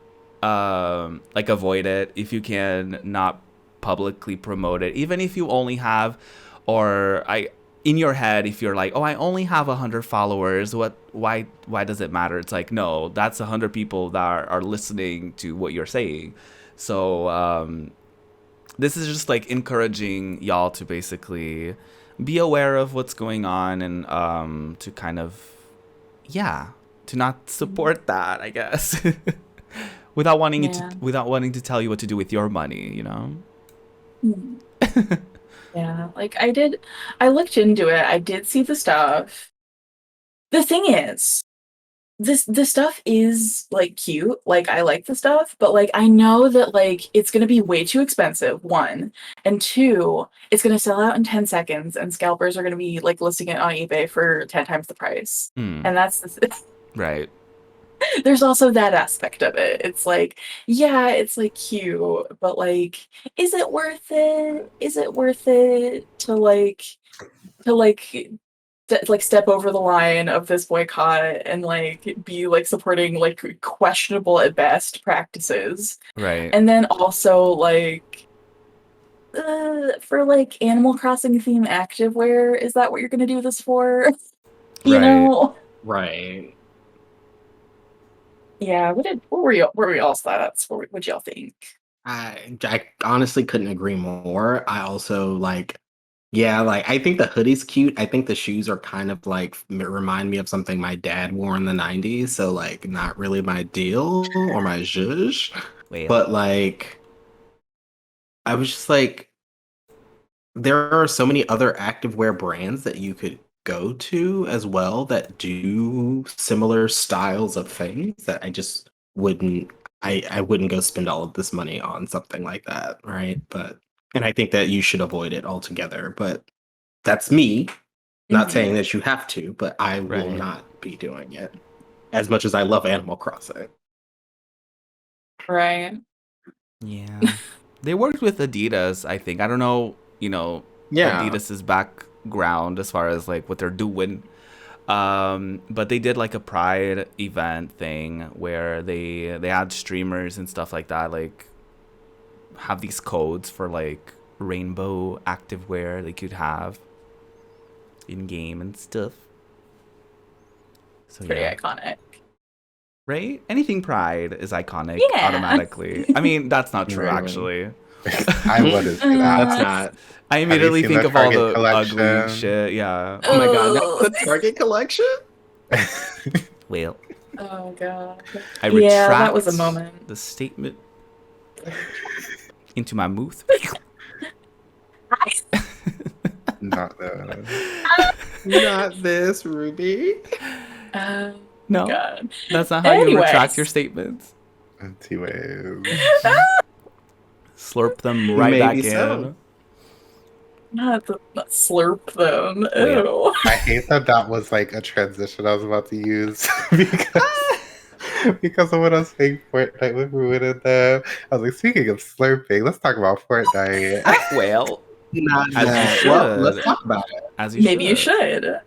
like avoid it, if you can not publicly promote it, even if you only have, or I in your head, if you're like, oh, I only have 100 followers, why does it matter? It's like, no, that's 100 people that are listening to what you're saying. So this is just like encouraging y'all to basically be aware of what's going on, and to kind of, yeah, to not support that, I guess. Without wanting to tell you what to do with your money, you know? Hmm. Yeah, like I looked into it. I did see the stuff. The thing is, the stuff is like cute. Like I like the stuff, but like I know that like it's gonna be way too expensive, one. And two, it's gonna sell out in 10 seconds and scalpers are gonna be like listing it on eBay for 10 times the price. And that's Right. there's also that aspect of it. It's like, yeah, it's like cute, but like, is it worth it? Is it worth it to like step over the line of this boycott and like be like supporting like questionable at best practices? Right. And then also like for like Animal Crossing theme activewear, is that what you're gonna do this for? You Right. know? Right. Yeah, what were y'all's thoughts? What'd y'all think? I honestly couldn't agree more. I also like, yeah, like I think the hoodie's cute. I think the shoes are kind of like remind me of something my dad wore in the 90s. So like not really my deal or my zhuzh. Well. But like I was just like, there are so many other activewear brands that you could go to as well that do similar styles of things that I just wouldn't I wouldn't go spend all of this money on something like that, right? And I think that you should avoid it altogether. But that's me. Not saying that you have to, but I will Right. not be doing it. As much as I love Animal Crossing. Right. Yeah. They worked with Adidas, I think. I don't know, Yeah. Adidas's background as far as like what they're doing. But they did like a Pride event thing where they had streamers and stuff like that, like have these codes for like rainbow activewear they could have in game and stuff. So Pretty yeah. iconic. Right? Anything Pride is iconic Yeah. automatically. I mean, that's not true Right. actually. I wouldn't say that. That's not. I immediately seen think the of all Target the collection? ugly shit. Yeah. Oh my god, Ugh. that's the Target collection? Well, Oh god. I retract Yeah, that was a moment. the statement into my mouth. Not the. Not this, Ruby. No, God. that's not how you retract Anyways. your statements. Anyways. Slurp them right back Maybe in. so. Not slurp them. Yeah. Ew. I hate that was like a transition I was about to use because of what I was saying Fortnite with Ruin in there. I was like, speaking of slurping, let's talk about Fortnite. Well, Not As you that. Well, let's should. talk about it. as you Maybe you should.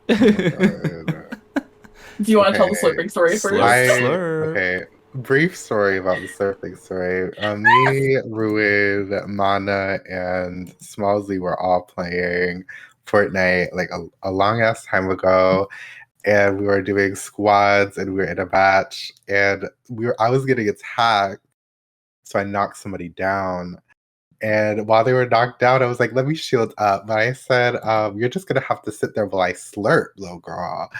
Do you want to tell the Okay. slurping story first? Slurp. Okay, brief story about the surfing story. Me, Ruin, Mana, and Smallsy were all playing Fortnite like a long ass time ago, and we were doing squads, and we were in a match, and I was getting attacked, so I knocked somebody down. And while they were knocked down, I was like, let me shield up. But I said, you're just gonna have to sit there while I slurp, little girl.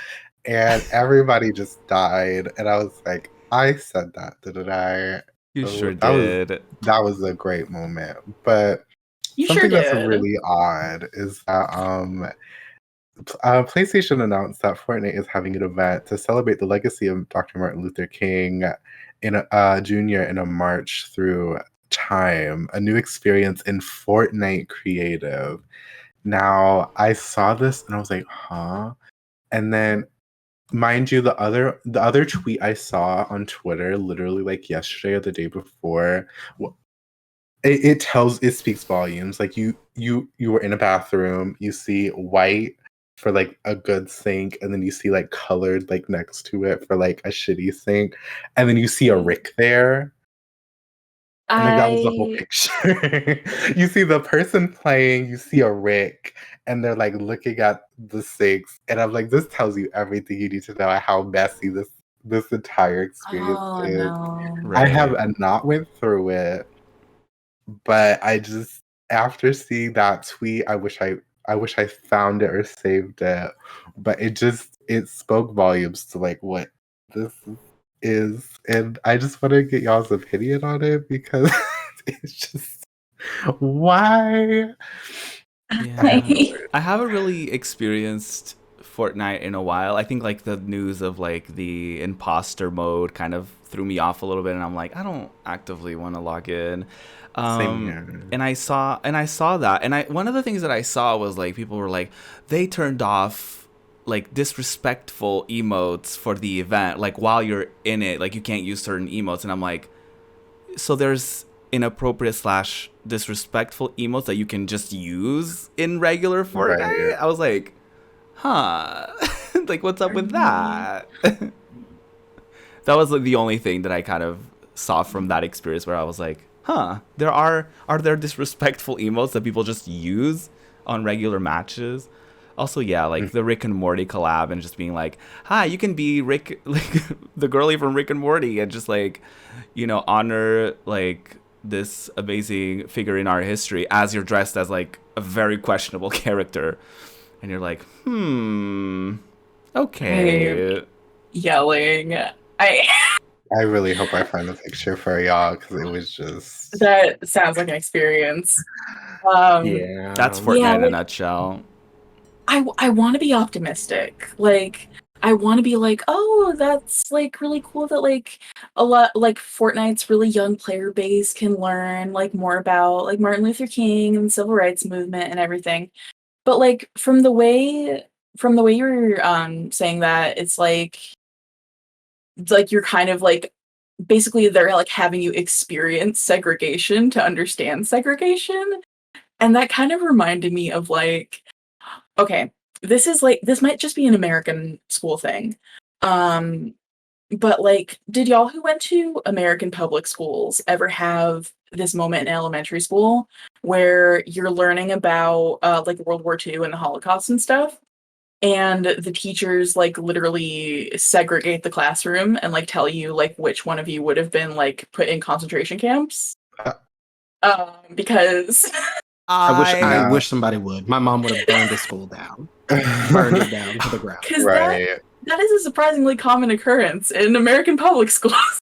And everybody just died. And I was like, I said that, didn't I? You So sure that was- did. That was a great moment. But You something sure that's did. really odd is that PlayStation announced that Fortnite is having an event to celebrate the legacy of Dr. Martin Luther King Jr. in a march through time, a new experience in Fortnite creative. Now, I saw this and I was like, huh? And then, mind you, the other tweet I saw on Twitter, literally like yesterday or the day before, it speaks volumes. Like you were in a bathroom, you see white for like a good sink, and then you see like colored like next to it for like a shitty sink, and then you see a Rick there. And like that was the whole picture. You see the person playing, you see a Rick, and they're like looking at the sinks, and I'm like, this tells you everything you need to know how messy this entire experience Oh is. no. Right. I have not went through it, but I just after seeing that tweet, I wish I found it or saved it. But it spoke volumes to like what this is, and I just want to get y'all's opinion on it because it's just why. Yeah. I haven't really experienced Fortnite in a while. I think like the news of like the imposter mode kind of threw me off a little bit, and I'm like, I don't actively want to log in. Same here. And I saw that, and one of the things that I saw was like people were like they turned off like disrespectful emotes for the event, like while you're in it, like you can't use certain emotes, and I'm like, so there's inappropriate / disrespectful emotes that you can just use in regular Fortnite. Right. I was like, huh. Like what's up with that? That was like the only thing that I kind of saw from that experience where I was like, huh, are there disrespectful emotes that people just use on regular matches? Also, yeah, like the Rick and Morty collab and just being like, hi, you can be Rick, like the girlie from Rick and Morty, and just like, honor like this amazing figure in our history as you're dressed as like a very questionable character. And you're like, okay. Yelling. I really hope I find the picture for y'all because it was just That sounds like an experience. Yeah. That's Fortnite Yeah, in a like- nutshell. I want to be optimistic. Like, I want to be like, oh, that's like really cool that like a lot like Fortnite's really young player base can learn like more about like Martin Luther King and the civil rights movement and everything. But like from the way you're saying that, it's like you're kind of like basically they're like having you experience segregation to understand segregation. And that kind of reminded me of like, okay, this might just be an American school thing. Um, but like, did y'all who went to American public schools ever have this moment in elementary school where you're learning about like World War II and the Holocaust and stuff? And the teachers like literally segregate the classroom and like tell you like which one of you would have been like put in concentration camps. Because I Yeah. wish somebody would. My mom would have burned the school down, burned it down to the ground. because Right. that is a surprisingly common occurrence in American public schools.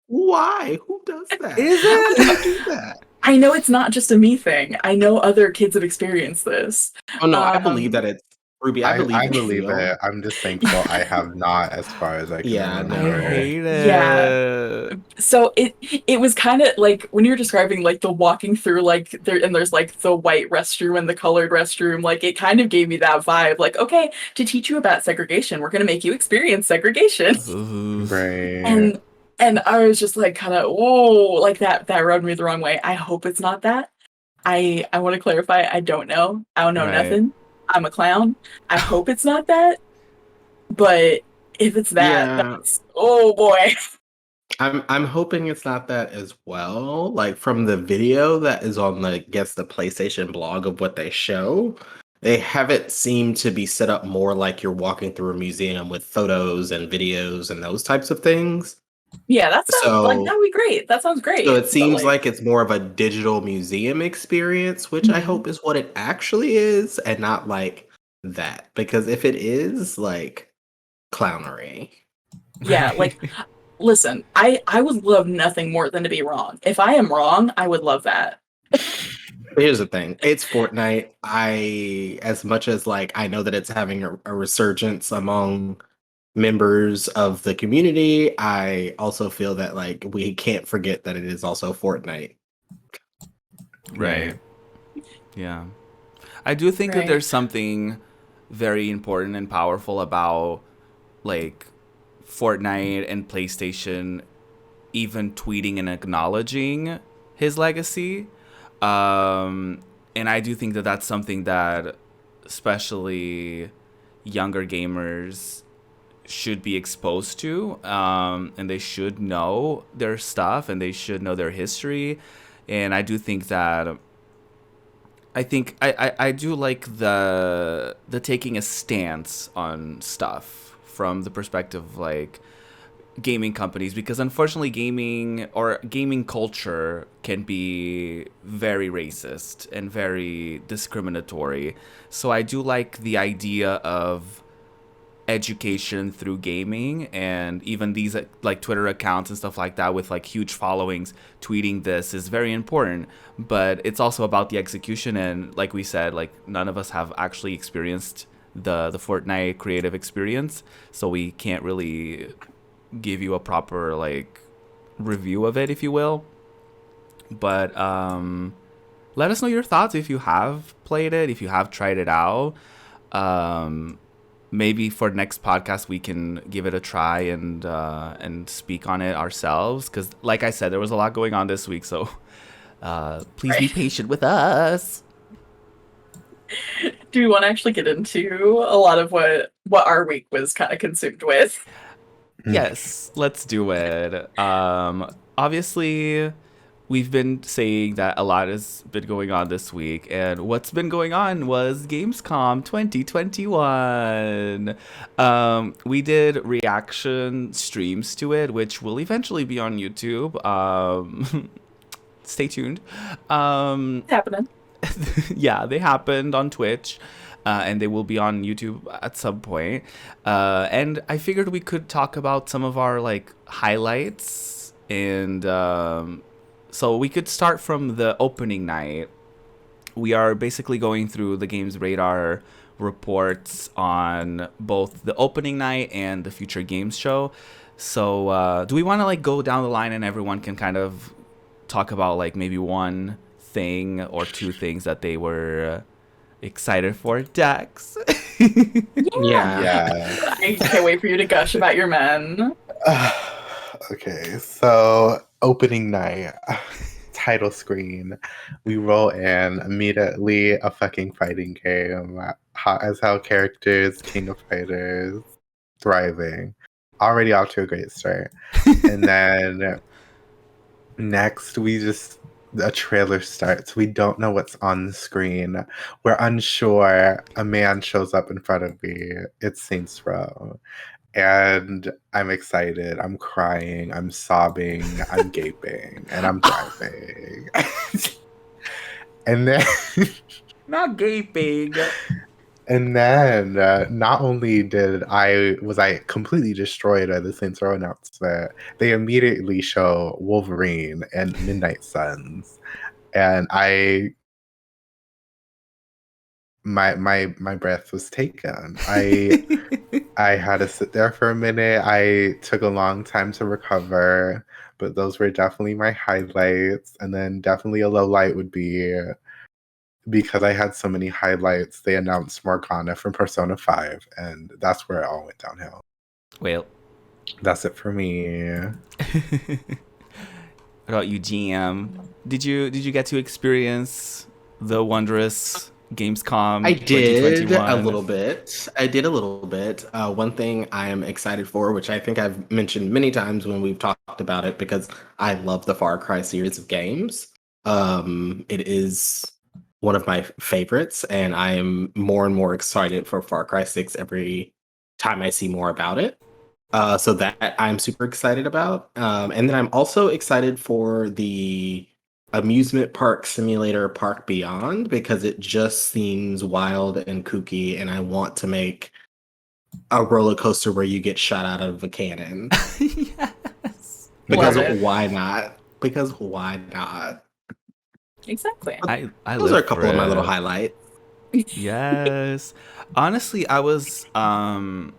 Why? Who does that? Is How it? can you do that? I know it's not just a me thing. I know other kids have experienced this. Oh no, I believe that it's Ruby. I believe I it's believe real. it. I'm just thankful I have not, as far as I can Yeah, no. I remember. hate it. Yeah. So it was kind of like when you're describing like the walking through like there's like the white restroom and the colored restroom, like it kind of gave me that vibe. Like, okay, to teach you about segregation, we're gonna make you experience segregation. Oof. Right. And I was just like kind of whoa, like that rubbed me the wrong way. I hope it's not that. I want to clarify. I don't know. I don't know Right. nothing. I'm a clown. I hope it's not that. But if it's that, Yeah. that's oh boy. I'm hoping it's not that as well. Like from the video that is on the the PlayStation blog of what they show, they have it seem to be set up more like you're walking through a museum with photos and videos and those types of things. Yeah, that sounds like So that would be great. That sounds great. so it But, seems like it's more of a digital museum experience, which I Mhm. hope is what it actually is, and not like that. Because if it is, like clownery. yeah, like listen, I would love nothing more than to be wrong. If I am wrong, I would love that. Here's the thing. It's Fortnite. As much as like I know that it's having a resurgence among members of the community, I also feel that like we can't forget that it is also Fortnite. Right. Yeah. I do think that Right. there's something very important and powerful about like Fortnite and PlayStation even tweeting and acknowledging his legacy. And I do think that that's something that especially younger gamers should be exposed to, and they should know their stuff and they should know their history. And I do think that I do like the taking a stance on stuff from the perspective of like gaming companies, because unfortunately gaming culture can be very racist and very discriminatory. So I do like the idea of education through gaming, and even these like Twitter accounts and stuff like that with like huge followings tweeting this is very important. But it's also about the execution, and like we said, like none of us have actually experienced the Fortnite creative experience, so we can't really give you a proper like review of it, if you will. But let us know your thoughts if you have played it, if you have tried it out. Maybe for next podcast we can give it a try and speak on it ourselves, because like I said, there was a lot going on this week, so please be patient with us. Do we want to actually get into a lot of what our week was kind of consumed with? Yes, let's do it. Obviously, we've been saying that a lot has been going on this week, and what's been going on was Gamescom 2021. We did reaction streams to it, which will eventually be on YouTube. Stay tuned. It's happening. Yeah, they happened on Twitch. And they will be on YouTube at some point. And I figured we could talk about some of our like highlights, and so we could start from the opening night. We are basically going through the game's radar reports on both the opening night and the Future Games show. So do we want to like go down the line and everyone can kind of talk about like maybe one thing or two things that they were excited for? Dax. Yeah. Yeah. I can't wait for you to gush about your men. Okay, so opening night, title screen, we roll in immediately a fucking fighting game. Hot as hell characters, King of Fighters, thriving. Already off to a great start. And then next, a trailer starts. We don't know what's on the screen. We're unsure. A man shows up in front of me. It's Saints Row. And I'm excited. I'm crying. I'm sobbing. I'm gaping. And I'm driving. and then... Not gaping. And then, not only was I completely destroyed by the Saints Row announcement, they immediately show Wolverine and Midnight Suns, and my breath was taken. I had to sit there for a minute. I took a long time to recover, but those were definitely my highlights. And then definitely a low light would be, because I had so many highlights, they announced Morgana from Persona 5, and that's where it all went downhill. Well, that's it for me. What about you, GM? Did you get to experience the wondrous Gamescom? I did 2021? a little bit. One thing I am excited for, which I think I've mentioned many times when we've talked about it, because I love the Far Cry series of games. It is one of my favorites, and I am more and more excited for Far Cry 6 every time I see more about it. So that I'm super excited about. And then I'm also excited for the amusement park simulator Park Beyond, because it just seems wild and kooky, and I want to make a roller coaster where you get shot out of a cannon. Yes. Because Love it. why not? Because why not? Exactly. I Those live are a couple for of my it. little highlights. Yes. Honestly, I was kind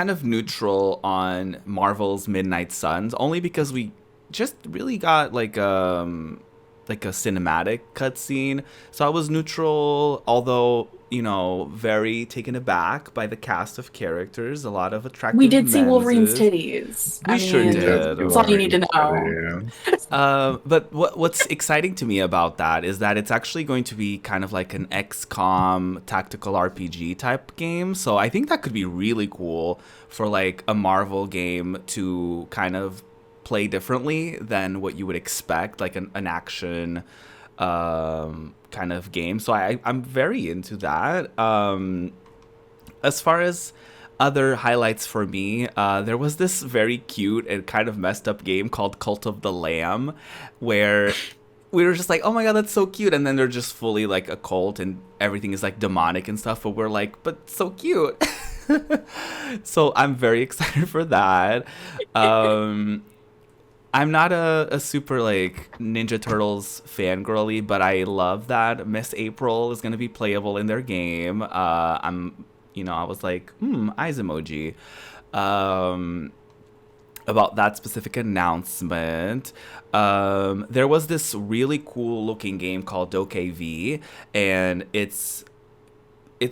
of neutral on Marvel's Midnight Suns, only because we just really got like a cinematic cutscene. So I was neutral, although, you know, very taken aback by the cast of characters. A lot of attractive We did see Wolverine's menses. titties. We sure did. That's all you need to know. But what's exciting to me about that is that it's actually going to be kind of like an XCOM tactical RPG type game. So I think that could be really cool for like a Marvel game to kind of play differently than what you would expect, like an action kind of game. So I'm very into that. As far as other highlights for me, there was this very cute and kind of messed up game called Cult of the Lamb, where we were just like, oh my god, that's so cute. And then they're just fully like a cult and everything is like demonic and stuff. But we're like, but so cute. So I'm very excited for that. I'm not a super like Ninja Turtles fangirly, but I love that Miss April is gonna be playable in their game. I was like, eyes emoji. About that specific announcement, there was this really cool looking game called V, and it's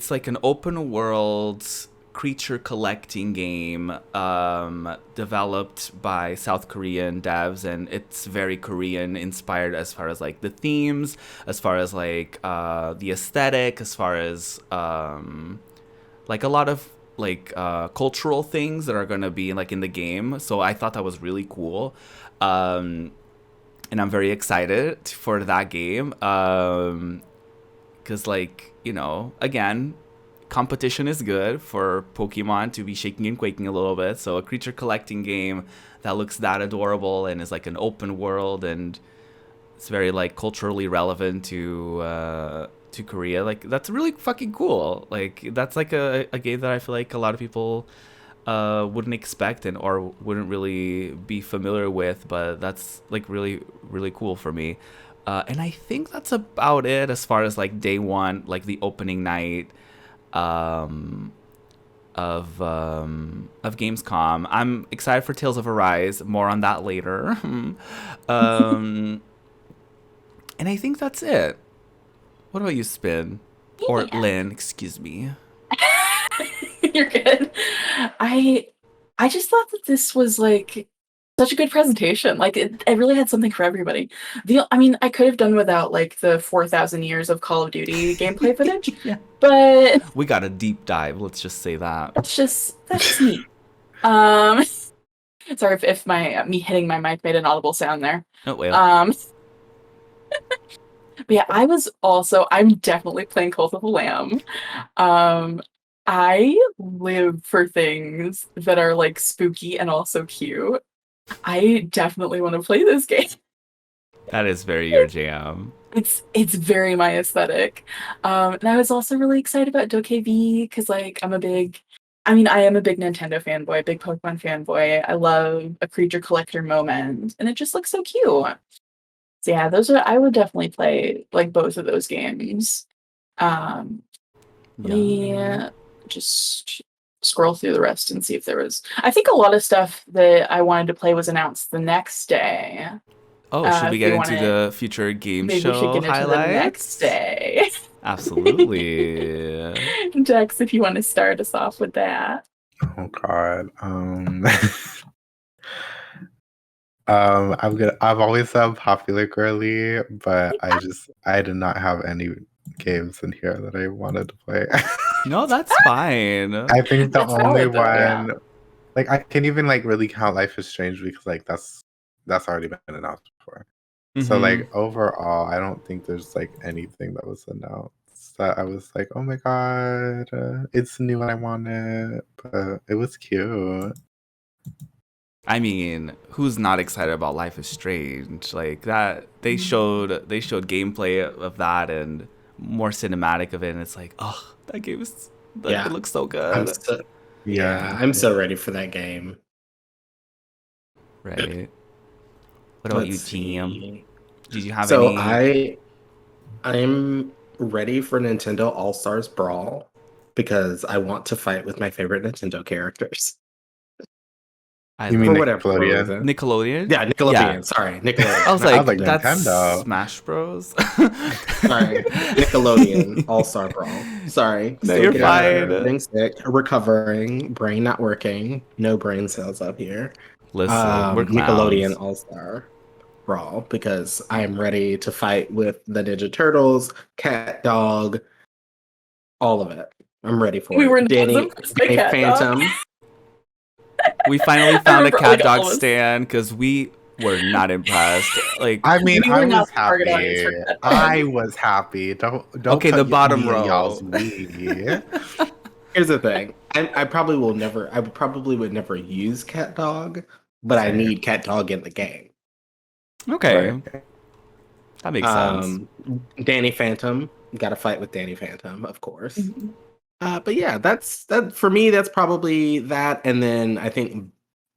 like an open world creature collecting game developed by South Korean devs, and it's very Korean inspired as far as like the themes, as far as like the aesthetic, as far as like a lot of like cultural things that are gonna be like in the game. So I thought that was really cool, and I'm very excited for that game, because like, you know, again, competition is good for Pokemon to be shaking and quaking a little bit. So a creature collecting game that looks that adorable and is like an open world and it's very like culturally relevant to Korea, like that's really fucking cool. Like that's like a game that I feel like a lot of people wouldn't expect and or wouldn't really be familiar with, but that's like really, really cool for me. And I think that's about it as far as like day one, like the opening night um, of Gamescom. I'm excited for Tales of Arise. More on that later. And I think that's it. What about you, Spin? Or Yeah. Lynn, excuse me. You're good. I just thought that this was like such a good presentation. Like it really had something for everybody. I mean, I could have done without like the 4,000 years of Call of Duty gameplay footage, Yeah. but We got a deep dive. Let's just say that. that's just neat. Sorry if my me hitting my mic made an audible sound there. Oh, well. But yeah, I'm definitely playing Cult of the Lamb. I live for things that are like spooky and also cute. I definitely want to play this game. That is very your jam. It's very my aesthetic. And I was also really excited about DokeV because like I am a big Nintendo fanboy, big Pokemon fanboy. I love a creature collector moment, and it just looks so cute. So yeah, I would definitely play like both of those games. Let me just scroll through the rest and see if there was. I think a lot of stuff that I wanted to play was announced the next day. Oh, should we if get you into wanna- the future game Maybe we should show get into highlights? the next day. Absolutely. Dex, if you want to start us off with that. Oh God. I've always said popular girly, but I did not have any games in here that I wanted to play. No, that's fine. I think the That's only valid, though, yeah. one, like I can even like really count Life is Strange because like that's already been announced before. So Mhm. like overall, I don't think there's like anything that was announced that I was like, oh my God, it's new and I want it, but it was cute. I mean, who's not excited about Life is Strange? Like that they showed gameplay of that and more cinematic of it, and it's like, oh, that game is Yeah. it looks so I'm good. so ready for that game. Right. What about Let's you, Team? see. Did you have So any? I'm ready for Nintendo All Stars Brawl because I want to fight with my favorite Nintendo characters I You love mean for whatever Nickelodeon? reason. Nickelodeon? Yeah, Nickelodeon. Yeah. Sorry, Nickelodeon. I was I like, was like, that's Nintendo. Smash Bros. Sorry, Nickelodeon All Star Brawl. Sorry, No, still you're getting fine. getting sick, recovering, brain not working, no brain cells up here. Listen, we're Nickelodeon clowns. All Star Brawl because I am ready to fight with the Ninja Turtles, Cat Dog, all of it. I'm ready for We it. were Danny, not supposed to Danny Cat Dog. Phantom. We finally found a remember, cat like, dog all of us- stand because we were not impressed. Like, I mean, We I were not was the target audience happy. for Cat Dog. I was happy. Don't Okay, put the bottom me in row. y'all's we. Here's the thing. I probably would never use Cat Dog, but I need Cat Dog in the game. okay, Right. that makes sense. Danny Phantom. Got to fight with Danny Phantom, of course. Mhm. But yeah, that for me. That's probably that, and then I think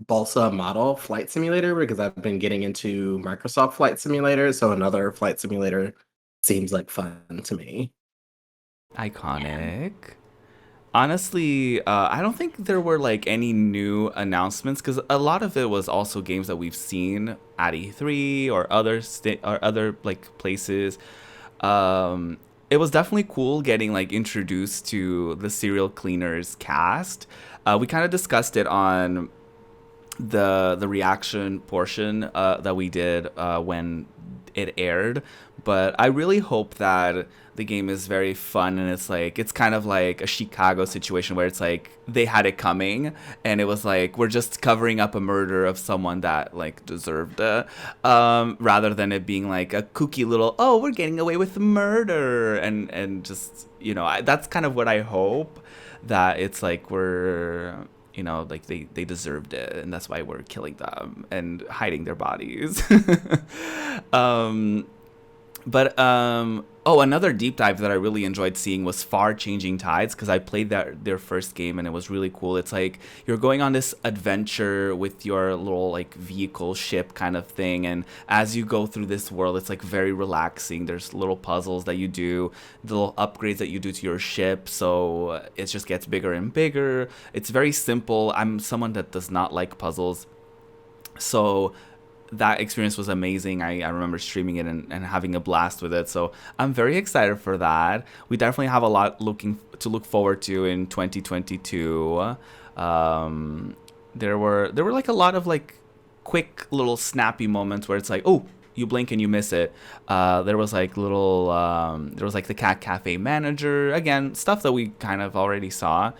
Balsa Model Flight Simulator because I've been getting into Microsoft Flight Simulator, so another flight simulator seems like fun to me. Iconic. Honestly, I don't think there were like any new announcements because a lot of it was also games that we've seen at E3 or other like places. It was definitely cool getting like introduced to the Serial Cleaners cast. We kind of discussed it on the reaction portion that we did when it aired, but I really hope that the game is very fun and it's kind of like a Chicago situation where it's like they had it coming and it was like we're just covering up a murder of someone that like deserved it, rather than it being like a kooky little, oh, we're getting away with murder and just, you know, that's kind of what I hope, that it's like we're, you know, like they deserved it and that's why we're killing them and hiding their bodies. But another deep dive that I really enjoyed seeing was Far Changing Tides, because I played their first game and it was really cool. It's like you're going on this adventure with your little like vehicle ship kind of thing, and as you go through this world, it's like very relaxing. There's little puzzles that you do, the little upgrades that you do to your ship, so it just gets bigger and bigger. It's very simple. I'm someone that does not like puzzles, so that experience was amazing. I remember streaming it and having a blast with it. So I'm very excited for that. We definitely have a lot to look forward to in 2022. There were like a lot of like quick little snappy moments where it's like, oh, you blink and you miss it. There was like the Cat Cafe manager, again, stuff that we kind of already saw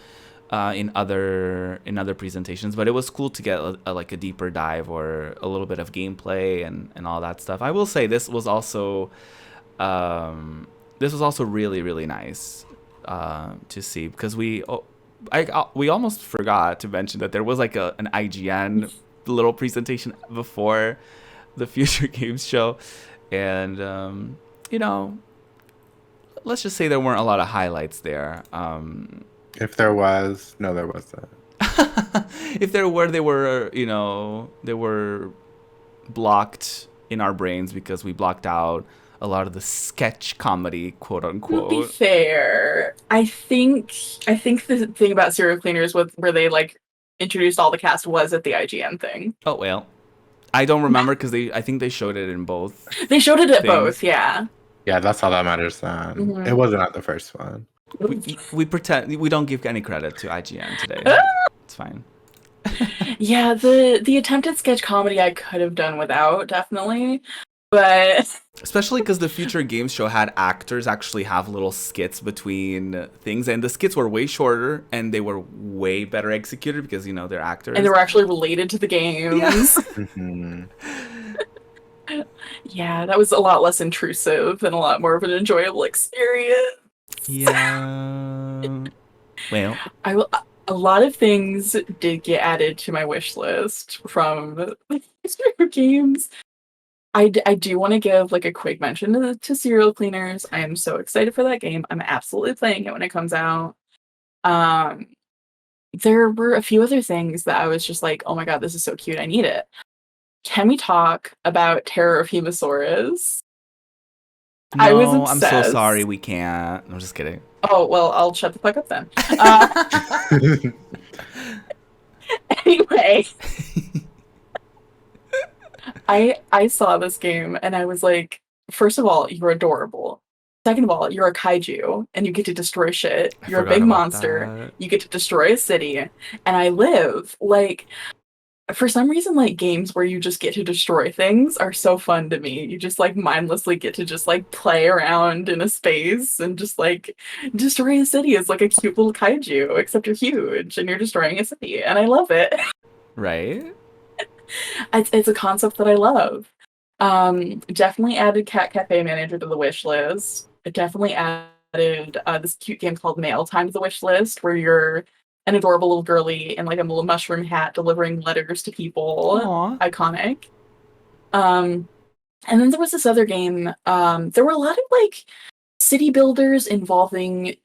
in other presentations, but it was cool to get like a deeper dive or a little bit of gameplay and all that stuff. I will say this was also really, really nice to see, because we almost forgot to mention that there was like an IGN little presentation before the Future Games show, and let's just say there weren't a lot of highlights there. If there was, no, there wasn't. If there were, they were blocked in our brains because we blocked out a lot of the sketch comedy, quote unquote. To be fair, I think the thing about Serial Cleaners where they like introduced all the cast was at the IGN thing. Oh well, I don't remember because I think they showed it in both. They showed it at things. Both, yeah. Yeah, that's all that matters then. Mm-hmm. It wasn't at the first one. We pretend we don't give any credit to IGN today. It's fine. Yeah, the attempted sketch comedy I could have done without, definitely, but especially because the Future Games show had actors actually have little skits between things, and the skits were way shorter and they were way better executed because they're actors and they were actually related to the games. Yes. Mm-hmm. Yeah, that was a lot less intrusive and a lot more of an enjoyable experience. Yeah. Well, a lot of things did get added to my wish list from the Future Games. I do want to give like a quick mention to Serial Cleaners. I am so excited for that game. I'm absolutely playing it when it comes out. There were a few other things that I was just like, oh my god, this is so cute. I need it. Can we talk about Terror of Hemosaurus? no, I was I'm so obsessed. sorry we can't. I'm just kidding. Oh, well, I'll shut the fuck up then. Anyway, I saw this game and I was like, first of all, you're adorable. Second of all, you're a kaiju and you get to destroy shit. You're a big monster. That. You get to destroy a city. And I live like, for some reason, like games where you just get to destroy things are so fun to me. You just like mindlessly get to just like play around in a space and just like destroy a city as like a cute little kaiju, except you're huge and you're destroying a city. And I love it. Right? It's a concept that I love. Definitely added Cat Cafe Manager to the wish list. It definitely added this cute game called Mail Time to the wish list, where you're an adorable little girly in like a little mushroom hat delivering letters to people. Aww. Iconic. And then there was this other game. There were a lot of like city builders involving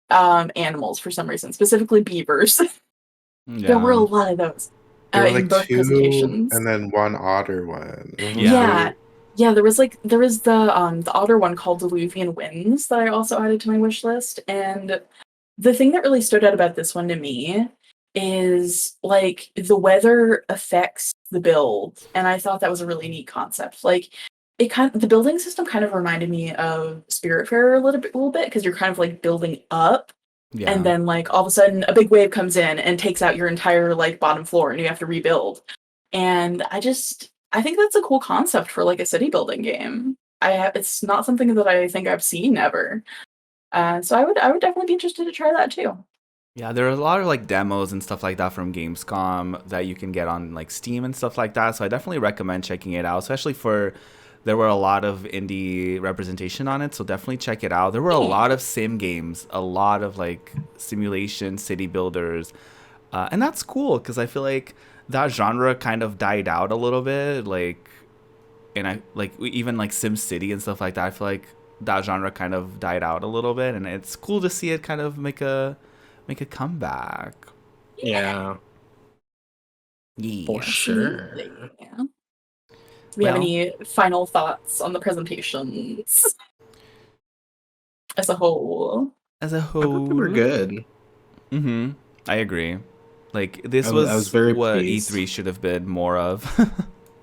animals for some reason, specifically beavers. Yeah. There were a lot of those. There were in like both two presentations. and then one otter one. Yeah. There was the otter one called Diluvian Winds that I also added to my wish list. And the thing that really stood out about this one to me is like the weather affects the build, and I thought that was a really neat concept. Like the building system kind of reminded me of Spiritfarer a little bit because you're kind of like building up. Yeah. And then like all of a sudden a big wave comes in and takes out your entire like bottom floor and you have to rebuild. And I think that's a cool concept for like a city building game. It's not something that I think I've seen ever. So I would definitely be interested to try that too. Yeah, there are a lot of like demos and stuff like that from Gamescom that you can get on like Steam and stuff like that. So I definitely recommend checking it out, especially there were a lot of indie representation on it. So definitely check it out. There were a lot of sim games, a lot of like simulation city builders. And that's cool because I feel like that genre kind of died out a little bit. Like and I like even like Sim City and stuff like that. I feel like that genre kind of died out a little bit, and it's cool to see it kind of make a comeback. Yeah, for Yeah. sure. Absolutely. Yeah. Do we have any final thoughts on the presentations as a whole? As a I thought they were whole, good. I agree. Like this I was was very what pleased. E3 should have been more of.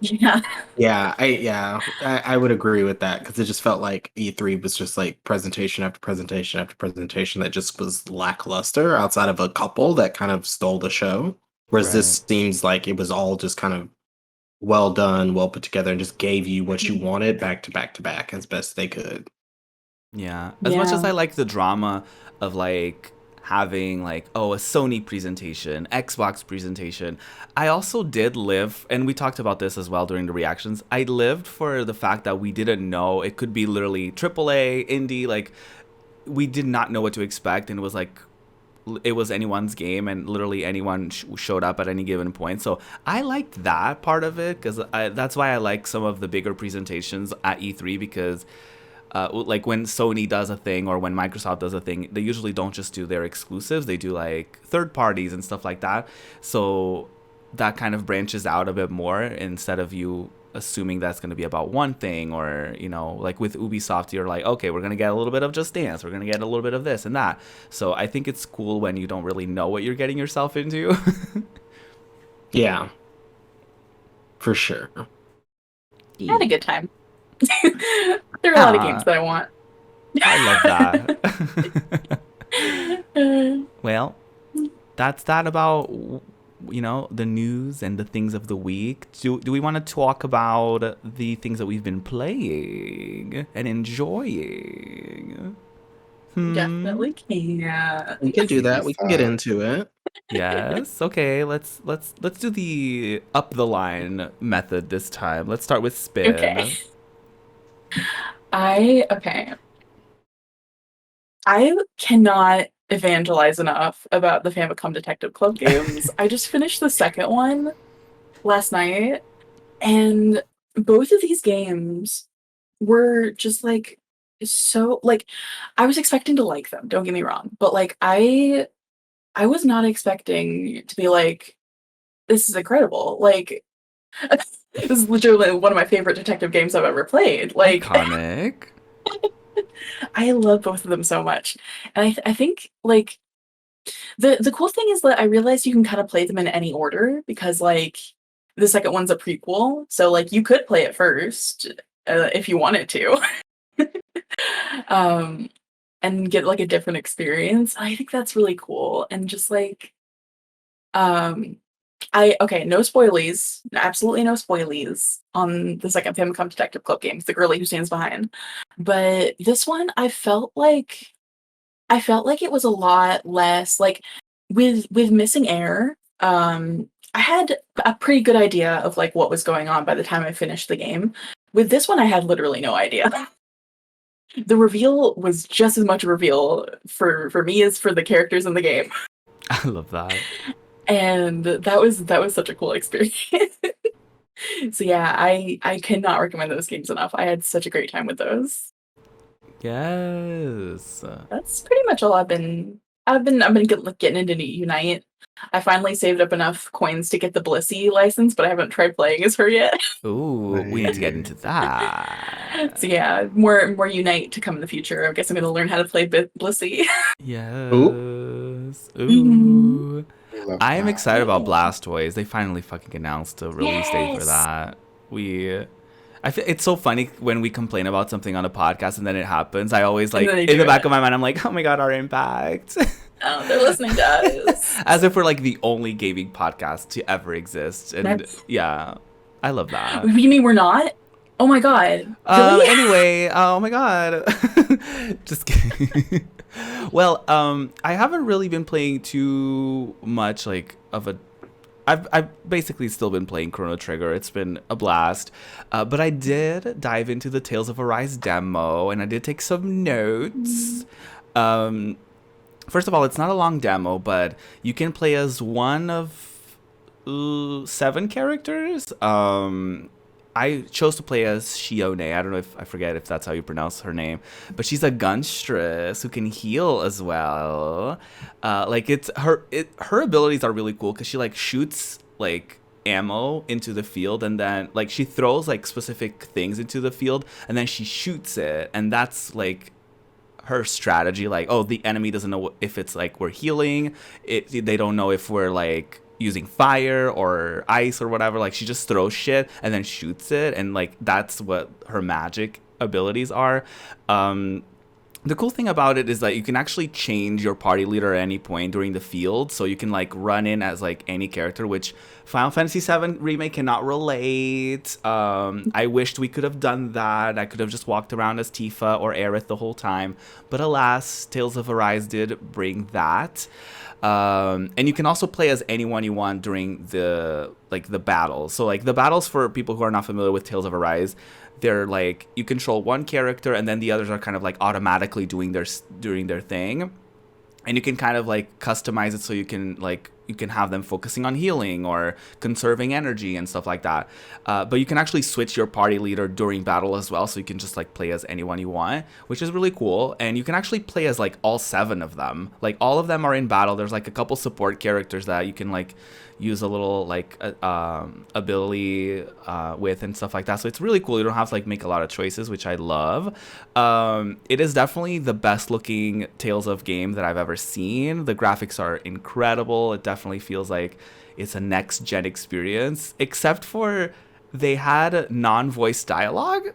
Yeah. I would agree with that because it just felt like E3 was just like presentation after presentation after presentation that just was lackluster outside of a couple that kind of stole the show. Whereas Right. this seems like it was all just kind of well done, well put together, and just gave you what you wanted back to back to back as best they could. Yeah. As much as Yeah. I like the drama of like having like, oh, a Sony presentation, Xbox presentation, I also did live, and we talked about this as well during the reactions. I lived for the fact that we didn't know it could be literally AAA, indie, like we did not know what to expect, and it was like it was anyone's game, and literally anyone showed up at any given point. So I liked that part of it because that's why I like some of the bigger presentations at E3 because like when Sony does a thing or when Microsoft does a thing, they usually don't just do their exclusives. They do like third parties and stuff like that. So that kind of branches out a bit more instead of you assuming that's going to be about one thing, or you know, like with Ubisoft you're like, okay, we're going to get a little bit of Just Dance, we're going to get a little bit of this and that. So I think it's cool when you don't really know what you're getting yourself into. Yeah, for sure. I had a good time. There are a lot of games that I want. I love that. Well, that's that about, you know, the news and the things of the week. Do we want to talk about the things that we've been playing and enjoying? Definitely can. We can do that. We can get into it. Yes. Okay. Let's do the up the line method this time. Let's start with Spin. Okay. I cannot evangelize enough about the Famicom Detective Club games. I just finished the second one last night, and both of these games were just like so like I was expecting to like them, don't get me wrong, but like I was not expecting to be like, this is incredible. Like this is literally one of my favorite detective games I've ever played. Like Iconic. I love both of them so much. And I think like the cool thing is that I realized you can kind of play them in any order because like the second one's a prequel, so like you could play it first if you wanted to. And get like a different experience. I think that's really cool. And just like no spoilies, absolutely no spoilies on the second Famicom Detective Club games, The Girlie Who Stands Behind. But this one I felt like it was a lot less like with Missing Air. I had a pretty good idea of like what was going on by the time I finished the game. With this one I had literally no idea. The reveal was just as much a reveal for me as for the characters in the game. I love that. And that was such a cool experience. So yeah, I cannot recommend those games enough. I had such a great time with those. Yes. That's pretty much all I've been getting into Unite. I finally saved up enough coins to get the Blissey license, but I haven't tried playing as her yet. Ooh, we need to get into that. So yeah, more Unite to come in the future. I guess I'm gonna learn how to play Blissey. Yes. Mhm. Ooh. I am excited about Blastoise. They finally fucking announced a release date for Yes. that. I feel it's so funny when we complain about something on a podcast and then it happens. I always like then they in the do back it. of my mind, I'm like, oh my god, our impact. Oh, they're listening to us. As if we're like the only gaming podcast to ever exist. And That's- yeah, I love that. You mean we're not? Oh my god. Really? Anyway, oh my god. Just kidding. Well, I haven't really been playing too much like of a I've basically still been playing Chrono Trigger. It's been a blast. But I did dive into the Tales of Arise demo and I did take some notes. First of all, it's not a long demo, but you can play as one of 7 characters. I chose to play as Shione. I don't know if I forget if that's how you pronounce her name, but she's a gunstress who can heal as well. Like her abilities are really cool because she like shoots like ammo into the field, and then like she throws like specific things into the field, and then she shoots it, and that's like her strategy. Like, oh, the enemy doesn't know if it's like we're healing, they don't know if we're like using fire or ice or whatever. Like, she just throws shit and then shoots it, and like that's what her magic abilities are. The cool thing about it is that you can actually change your party leader at any point during the field, so you can like run in as like any character, which Final Fantasy VII Remake cannot relate. I wished we could have done that. I could have just walked around as Tifa or Aerith the whole time, but alas, Tales of Arise did bring that. And you can also play as anyone you want during the battles. So like the battles, for people who are not familiar with Tales of Arise, they're like you control one character and then the others are kind of like automatically doing their thing, and you can kind of like customize it so you can have them focusing on healing or conserving energy and stuff like that. But you can actually switch your party leader during battle as well, so you can just like play as anyone you want, which is really cool. And you can actually play as like all 7 of them. Like all of them are in battle. There's like a couple support characters that you can like use a little like ability with and stuff like that. So it's really cool. You don't have to like make a lot of choices, which I love. It is definitely the best looking Tales of game that I've ever seen. The graphics are incredible. It definitely feels like it's a next gen experience, except for they had non-voice dialogue.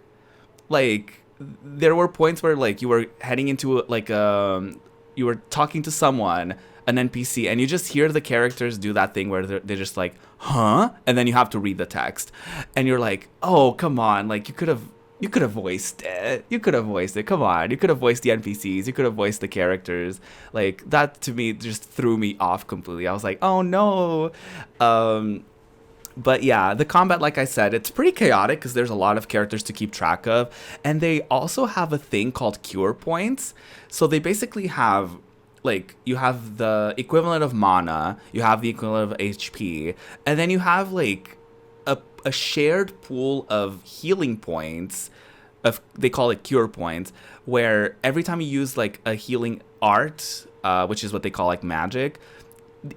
Like there were points where like you were heading into like you were talking to someone, an NPC, and you just hear the characters do that thing where they're just like, huh? And then you have to read the text. And you're like, oh, come on. Like, you could have voiced it. You could have voiced it. Come on. You could have voiced the NPCs. You could have voiced the characters. Like, that to me just threw me off completely. I was like, oh, no. But yeah, the combat, like I said, it's pretty chaotic because there's a lot of characters to keep track of. And they also have a thing called cure points. So they basically have, like, you have the equivalent of mana, you have the equivalent of HP, and then you have like a shared pool of healing points. They call it cure points, where every time you use like a healing art, which is what they call like magic,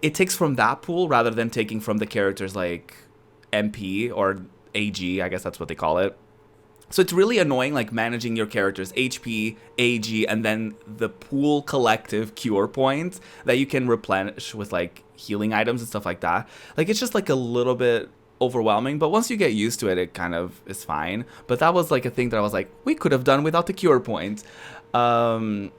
it takes from that pool rather than taking from the character's like MP or AG, I guess that's what they call it. So it's really annoying, like managing your character's HP, AG, and then the pool collective cure points that you can replenish with like healing items and stuff like that. Like, it's just like a little bit overwhelming, but once you get used to it, it kind of is fine. But that was like a thing that I was like, we could have done without the cure points. The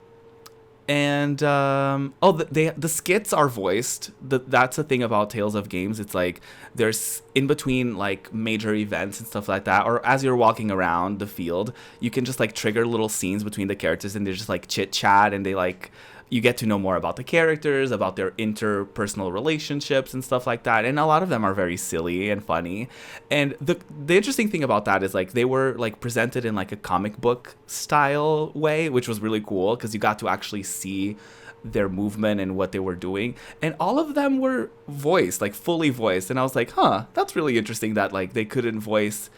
skits are voiced. That's the thing about Tales of Games. It's like there's in between like major events and stuff like that, or as you're walking around the field, you can just like trigger little scenes between the characters, and they just like chit chat, and they like, you get to know more about the characters, about their interpersonal relationships and stuff like that. And a lot of them are very silly and funny. And the interesting thing about that is like they were like presented in like a comic book style way, which was really cool because you got to actually see their movement and what they were doing. And all of them were voiced, like fully voiced. And I was like, huh, that's really interesting that like they couldn't voice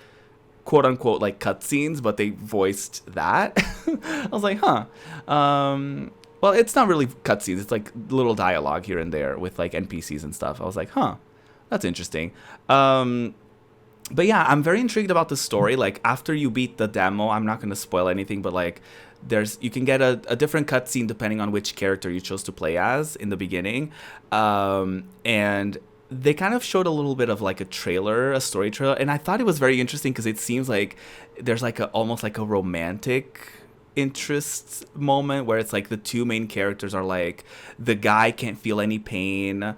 quote unquote like cutscenes, but they voiced that. I was like, huh. Well, it's not really cutscenes. It's like little dialogue here and there with like NPCs and stuff. I was like, huh, that's interesting. But yeah, I'm very intrigued about the story. Like, after you beat the demo, I'm not going to spoil anything, but like you can get a different cutscene depending on which character you chose to play as in the beginning. And they kind of showed a little bit of like a story trailer. And I thought it was very interesting because it seems like there's like almost like a romantic interest moment where it's like the two main characters are like, the guy can't feel any pain,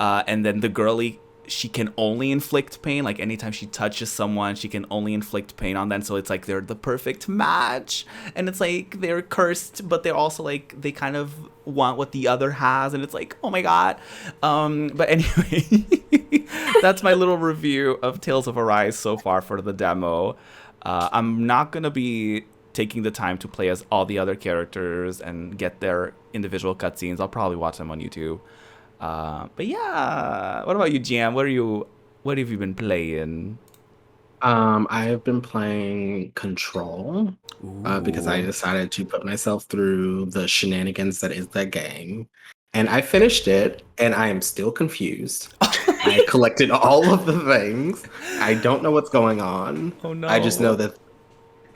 and then the girlie, she can only inflict pain. Like anytime she touches someone, she can only inflict pain on them. So it's like they're the perfect match, and it's like they're cursed, but they're also like they kind of want what the other has, and it's like, oh my god. But anyway, that's my little review of Tales of Arise so far for the demo. I'm not gonna be taking the time to play as all the other characters and get their individual cutscenes. I'll probably watch them on YouTube. But yeah, what about you, Jam? What have you been playing? I have been playing Control because I Ooh. decided to put myself through the shenanigans that is that game. And I finished it, and I am still confused. I collected all of the things. I don't know what's going on. Oh I just know no. that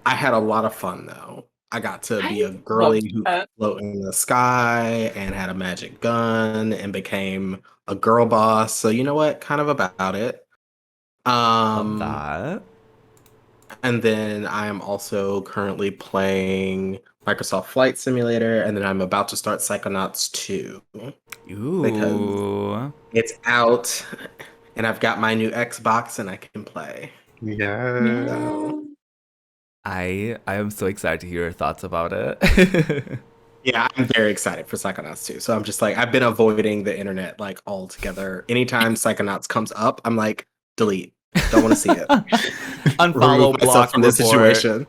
I had a lot of fun, though. I got to be I a loved girly who that. float in the sky and had a magic gun and became a girl boss. So you know what? Kind of about it. Love Um, that. and then I am also currently playing Microsoft Flight Simulator, and then I'm about to start Psychonauts 2 because Ooh. it's out and I've got my new Xbox and I can play. Yeah. So, I am so excited to hear your thoughts about it. yeah, I'm very excited for Psychonauts 2. So I'm just like, I've been avoiding the internet like altogether. Anytime Psychonauts comes up, I'm like, delete. Don't want to see it. Remove Unfollow, myself block, from this report. situation.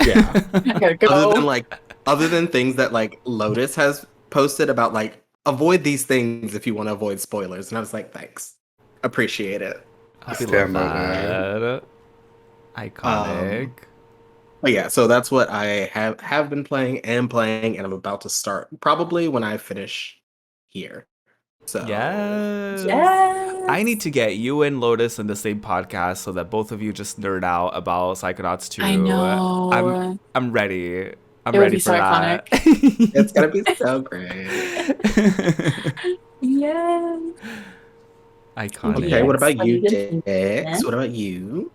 Yeah. I gotta go. Other than things that like Lotus has posted about like avoid these things if you want to avoid spoilers. And I was like, thanks. Appreciate it. We love Stand on it. that. Iconic. But yeah, so that's what I have been playing and I'm about to start probably when I finish here. So Yes. Yes. I need to get you and Lotus in the same podcast so that both of you just nerd out about Psychonauts 2. I know. I'm ready. I'm It would ready be for so that. it's gonna be so great. Yeah. Iconic. Okay, what Yes, about what you, are you gonna do Dex? then? What about you?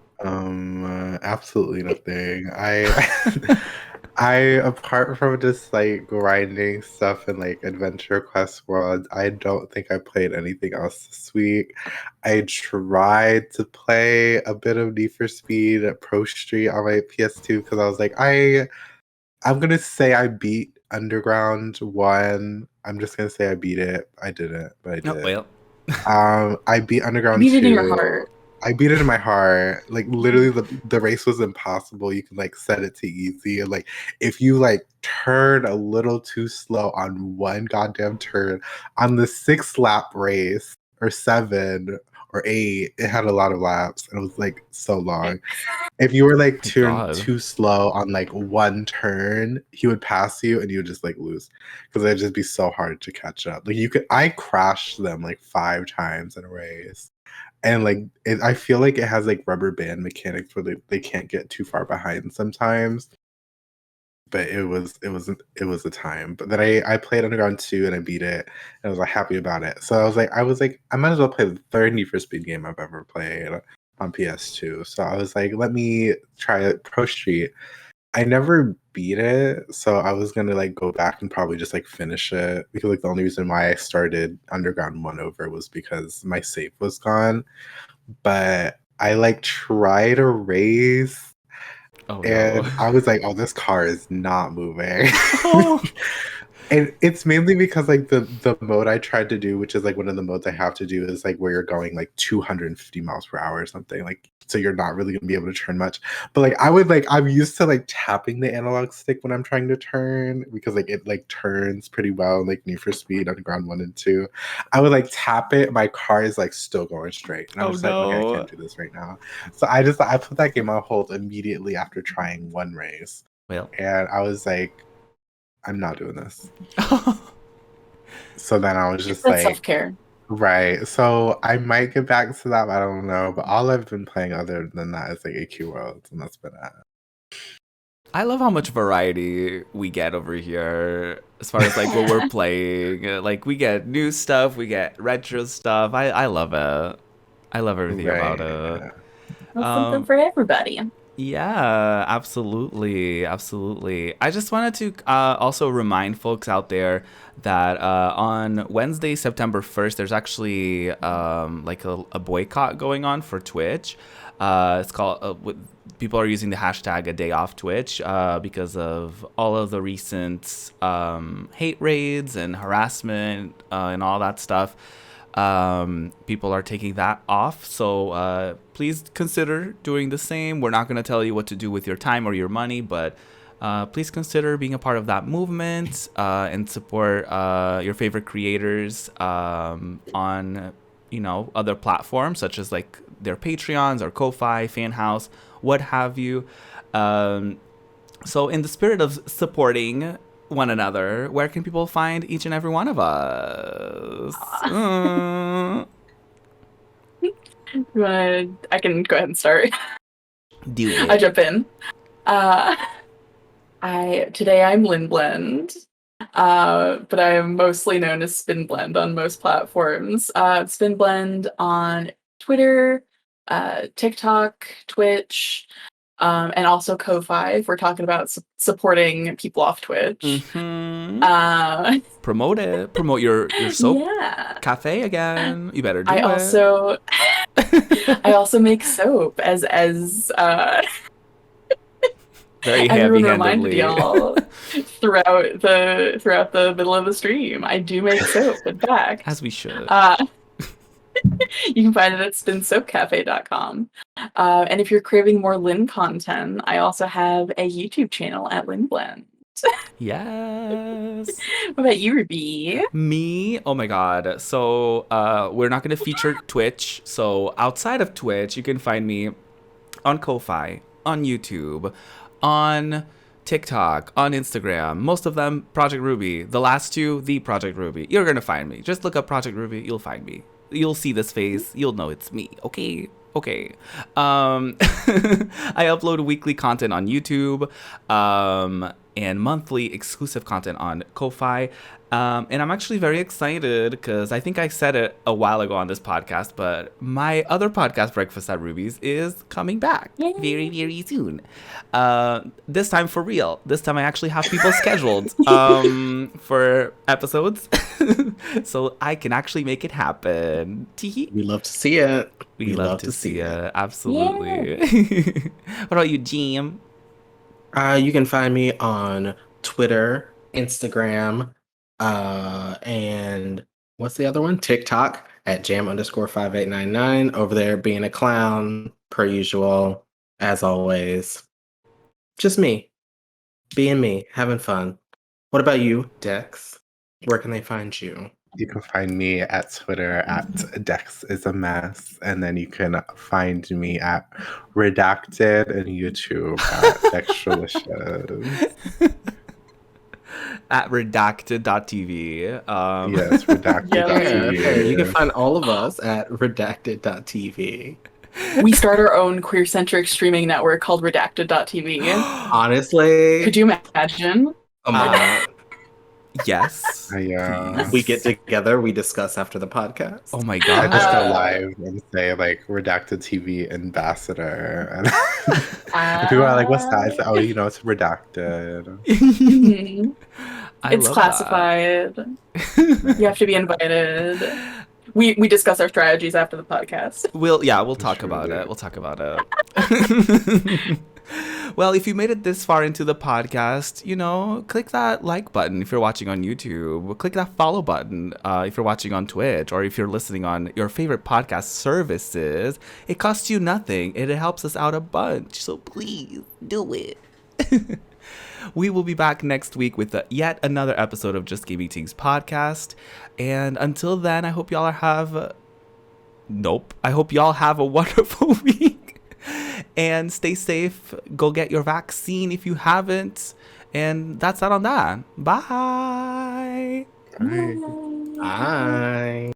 Absolutely nothing. I apart from just like grinding stuff in like Adventure Quest World, I don't think I played anything else this week. I tried to play a bit of Need for Speed Pro Street on my PS2 because I was like, I'm gonna say I beat Underground 1. I'm just gonna say I beat it. I didn't, but I Oh, did. well. I beat Underground Beat it in 2. your heart. I beat it in my heart. Like literally the race was impossible. You can like set it to easy. And like if you like turn a little too slow on one goddamn turn on the 6 lap race or 7 or 8, it had a lot of laps and it was like so long. If you were like My turned God. too slow on like one turn, he would pass you and you would just like lose because it'd just be so hard to catch up. Like I crashed them like 5 times in a race. And like I feel like it has like rubber band mechanics where they can't get too far behind sometimes. But it was a time. But then I played Underground 2 and I beat it and I was like happy about it. So I was like I might as well play the third Need for Speed game I've ever played on PS2. So I was like, let me try it Pro Street. I never beat it, so I was gonna like go back and probably just like finish it because like the only reason why I started Underground 1 over was because my save was gone. But I like tried a race Oh, no. and I was like, oh, this car is not moving. Oh. And it's mainly because like the mode I tried to do, which is like one of the modes I have to do, is like where you're going like 250 miles per hour or something. Like so you're not really gonna be able to turn much. But like I'm used to like tapping the analog stick when I'm trying to turn because like it like turns pretty well like Need for Speed Underground 1 and 2. I would like tap it, my car is like still going straight. And I Oh, was like, okay, I no. can't do this right now. So I put that game on hold immediately after trying one race. Well. And I was like, I'm not doing this. So then I was just That's like, self-care. right. So I might get back to that. I don't know. But all I've been playing other than that is like AQ Worlds, and that's been it. I love how much variety we get over here as far as like what we're playing. Like we get new stuff, we get retro stuff. I love it. I love everything about it. That's something for everybody. Yeah, absolutely. Absolutely. I just wanted to also remind folks out there that on Wednesday, September 1st, there's actually like a boycott going on for Twitch. It's called, people are using the hashtag a day off Twitch because of all of the recent hate raids and harassment and all that stuff. People are taking that off, so please consider doing the same. We're not going to tell you what to do with your time or your money, but please consider being a part of that movement and support your favorite creators on other platforms such as like their Patreons or Ko-Fi, Fan House, what have you. So in the spirit of supporting one another, where can people find each and every one of us? I can go ahead and start. Do it. I jump in. Today I'm Lin Blend, but I am mostly known as Spin Blend on most platforms. Spin Blend on Twitter, TikTok, Twitch, and also Ko-Fi if we're talking about supporting people off Twitch. Mm-hmm. Promote it. Promote your soap cafe again. You better do it. I also make soap as very everyone heavy-handedly reminded y'all throughout the middle of the stream. I do make soap, in fact. As we should. You can find it at spinsoapcafe.com. And if you're craving more Lin content, I also have a YouTube channel at Lin Blend. Yes. What about you, Ruby? Me? Oh my god. So we're not going to feature Twitch. So outside of Twitch, you can find me on Ko-Fi, on YouTube, on TikTok, on Instagram. Most of them, Project Ruby. The last two, The Project Ruby. You're going to find me. Just look up Project Ruby. You'll find me. You'll see this face. You'll know it's me. Okay. I upload weekly content on YouTube and monthly exclusive content on Ko-Fi. And I'm actually very excited because I think I said it a while ago on this podcast, but my other podcast, Breakfast at Ruby's, is coming back very, very soon. This time for real. This time I actually have people scheduled for episodes so I can actually make it happen. We love to see it. We love to see it. Absolutely. What about you, Jim? You can find me on Twitter, Instagram, and what's the other one? TikTok at jam_5899. Over there being a clown, per usual, as always. Just me. Being me, having fun. What about you, Dex? Where can they find you? You can find me at Twitter at Dex is a mess, and then you can find me at Redacted and YouTube at Dextralicious. At redacted.tv. Yes, redacted.tv. Yeah, you can find all of us at redacted.tv. We start our own queer-centric streaming network called Redacted.tv. Honestly. Could you imagine? Oh my god. Yes. We get together, we discuss after the podcast. Oh my I god. just go live and say like Redacted TV ambassador, and people are like, "What's that?" I say, "Oh, it's redacted." It's classified. You have to be invited. We discuss our strategies after the podcast. We'll talk about it. We'll talk about it. Well, if you made it this far into the podcast, click that like button if you're watching on YouTube. Click that follow button if you're watching on Twitch, or if you're listening on your favorite podcast services. It costs you nothing. It helps us out a bunch. So please do it. We will be back next week with yet another episode of Just Gaming Tingz podcast. And until then, I hope y'all have a wonderful week. And stay safe. Go get your vaccine if you haven't. And that's that on that. Bye. Bye. Bye.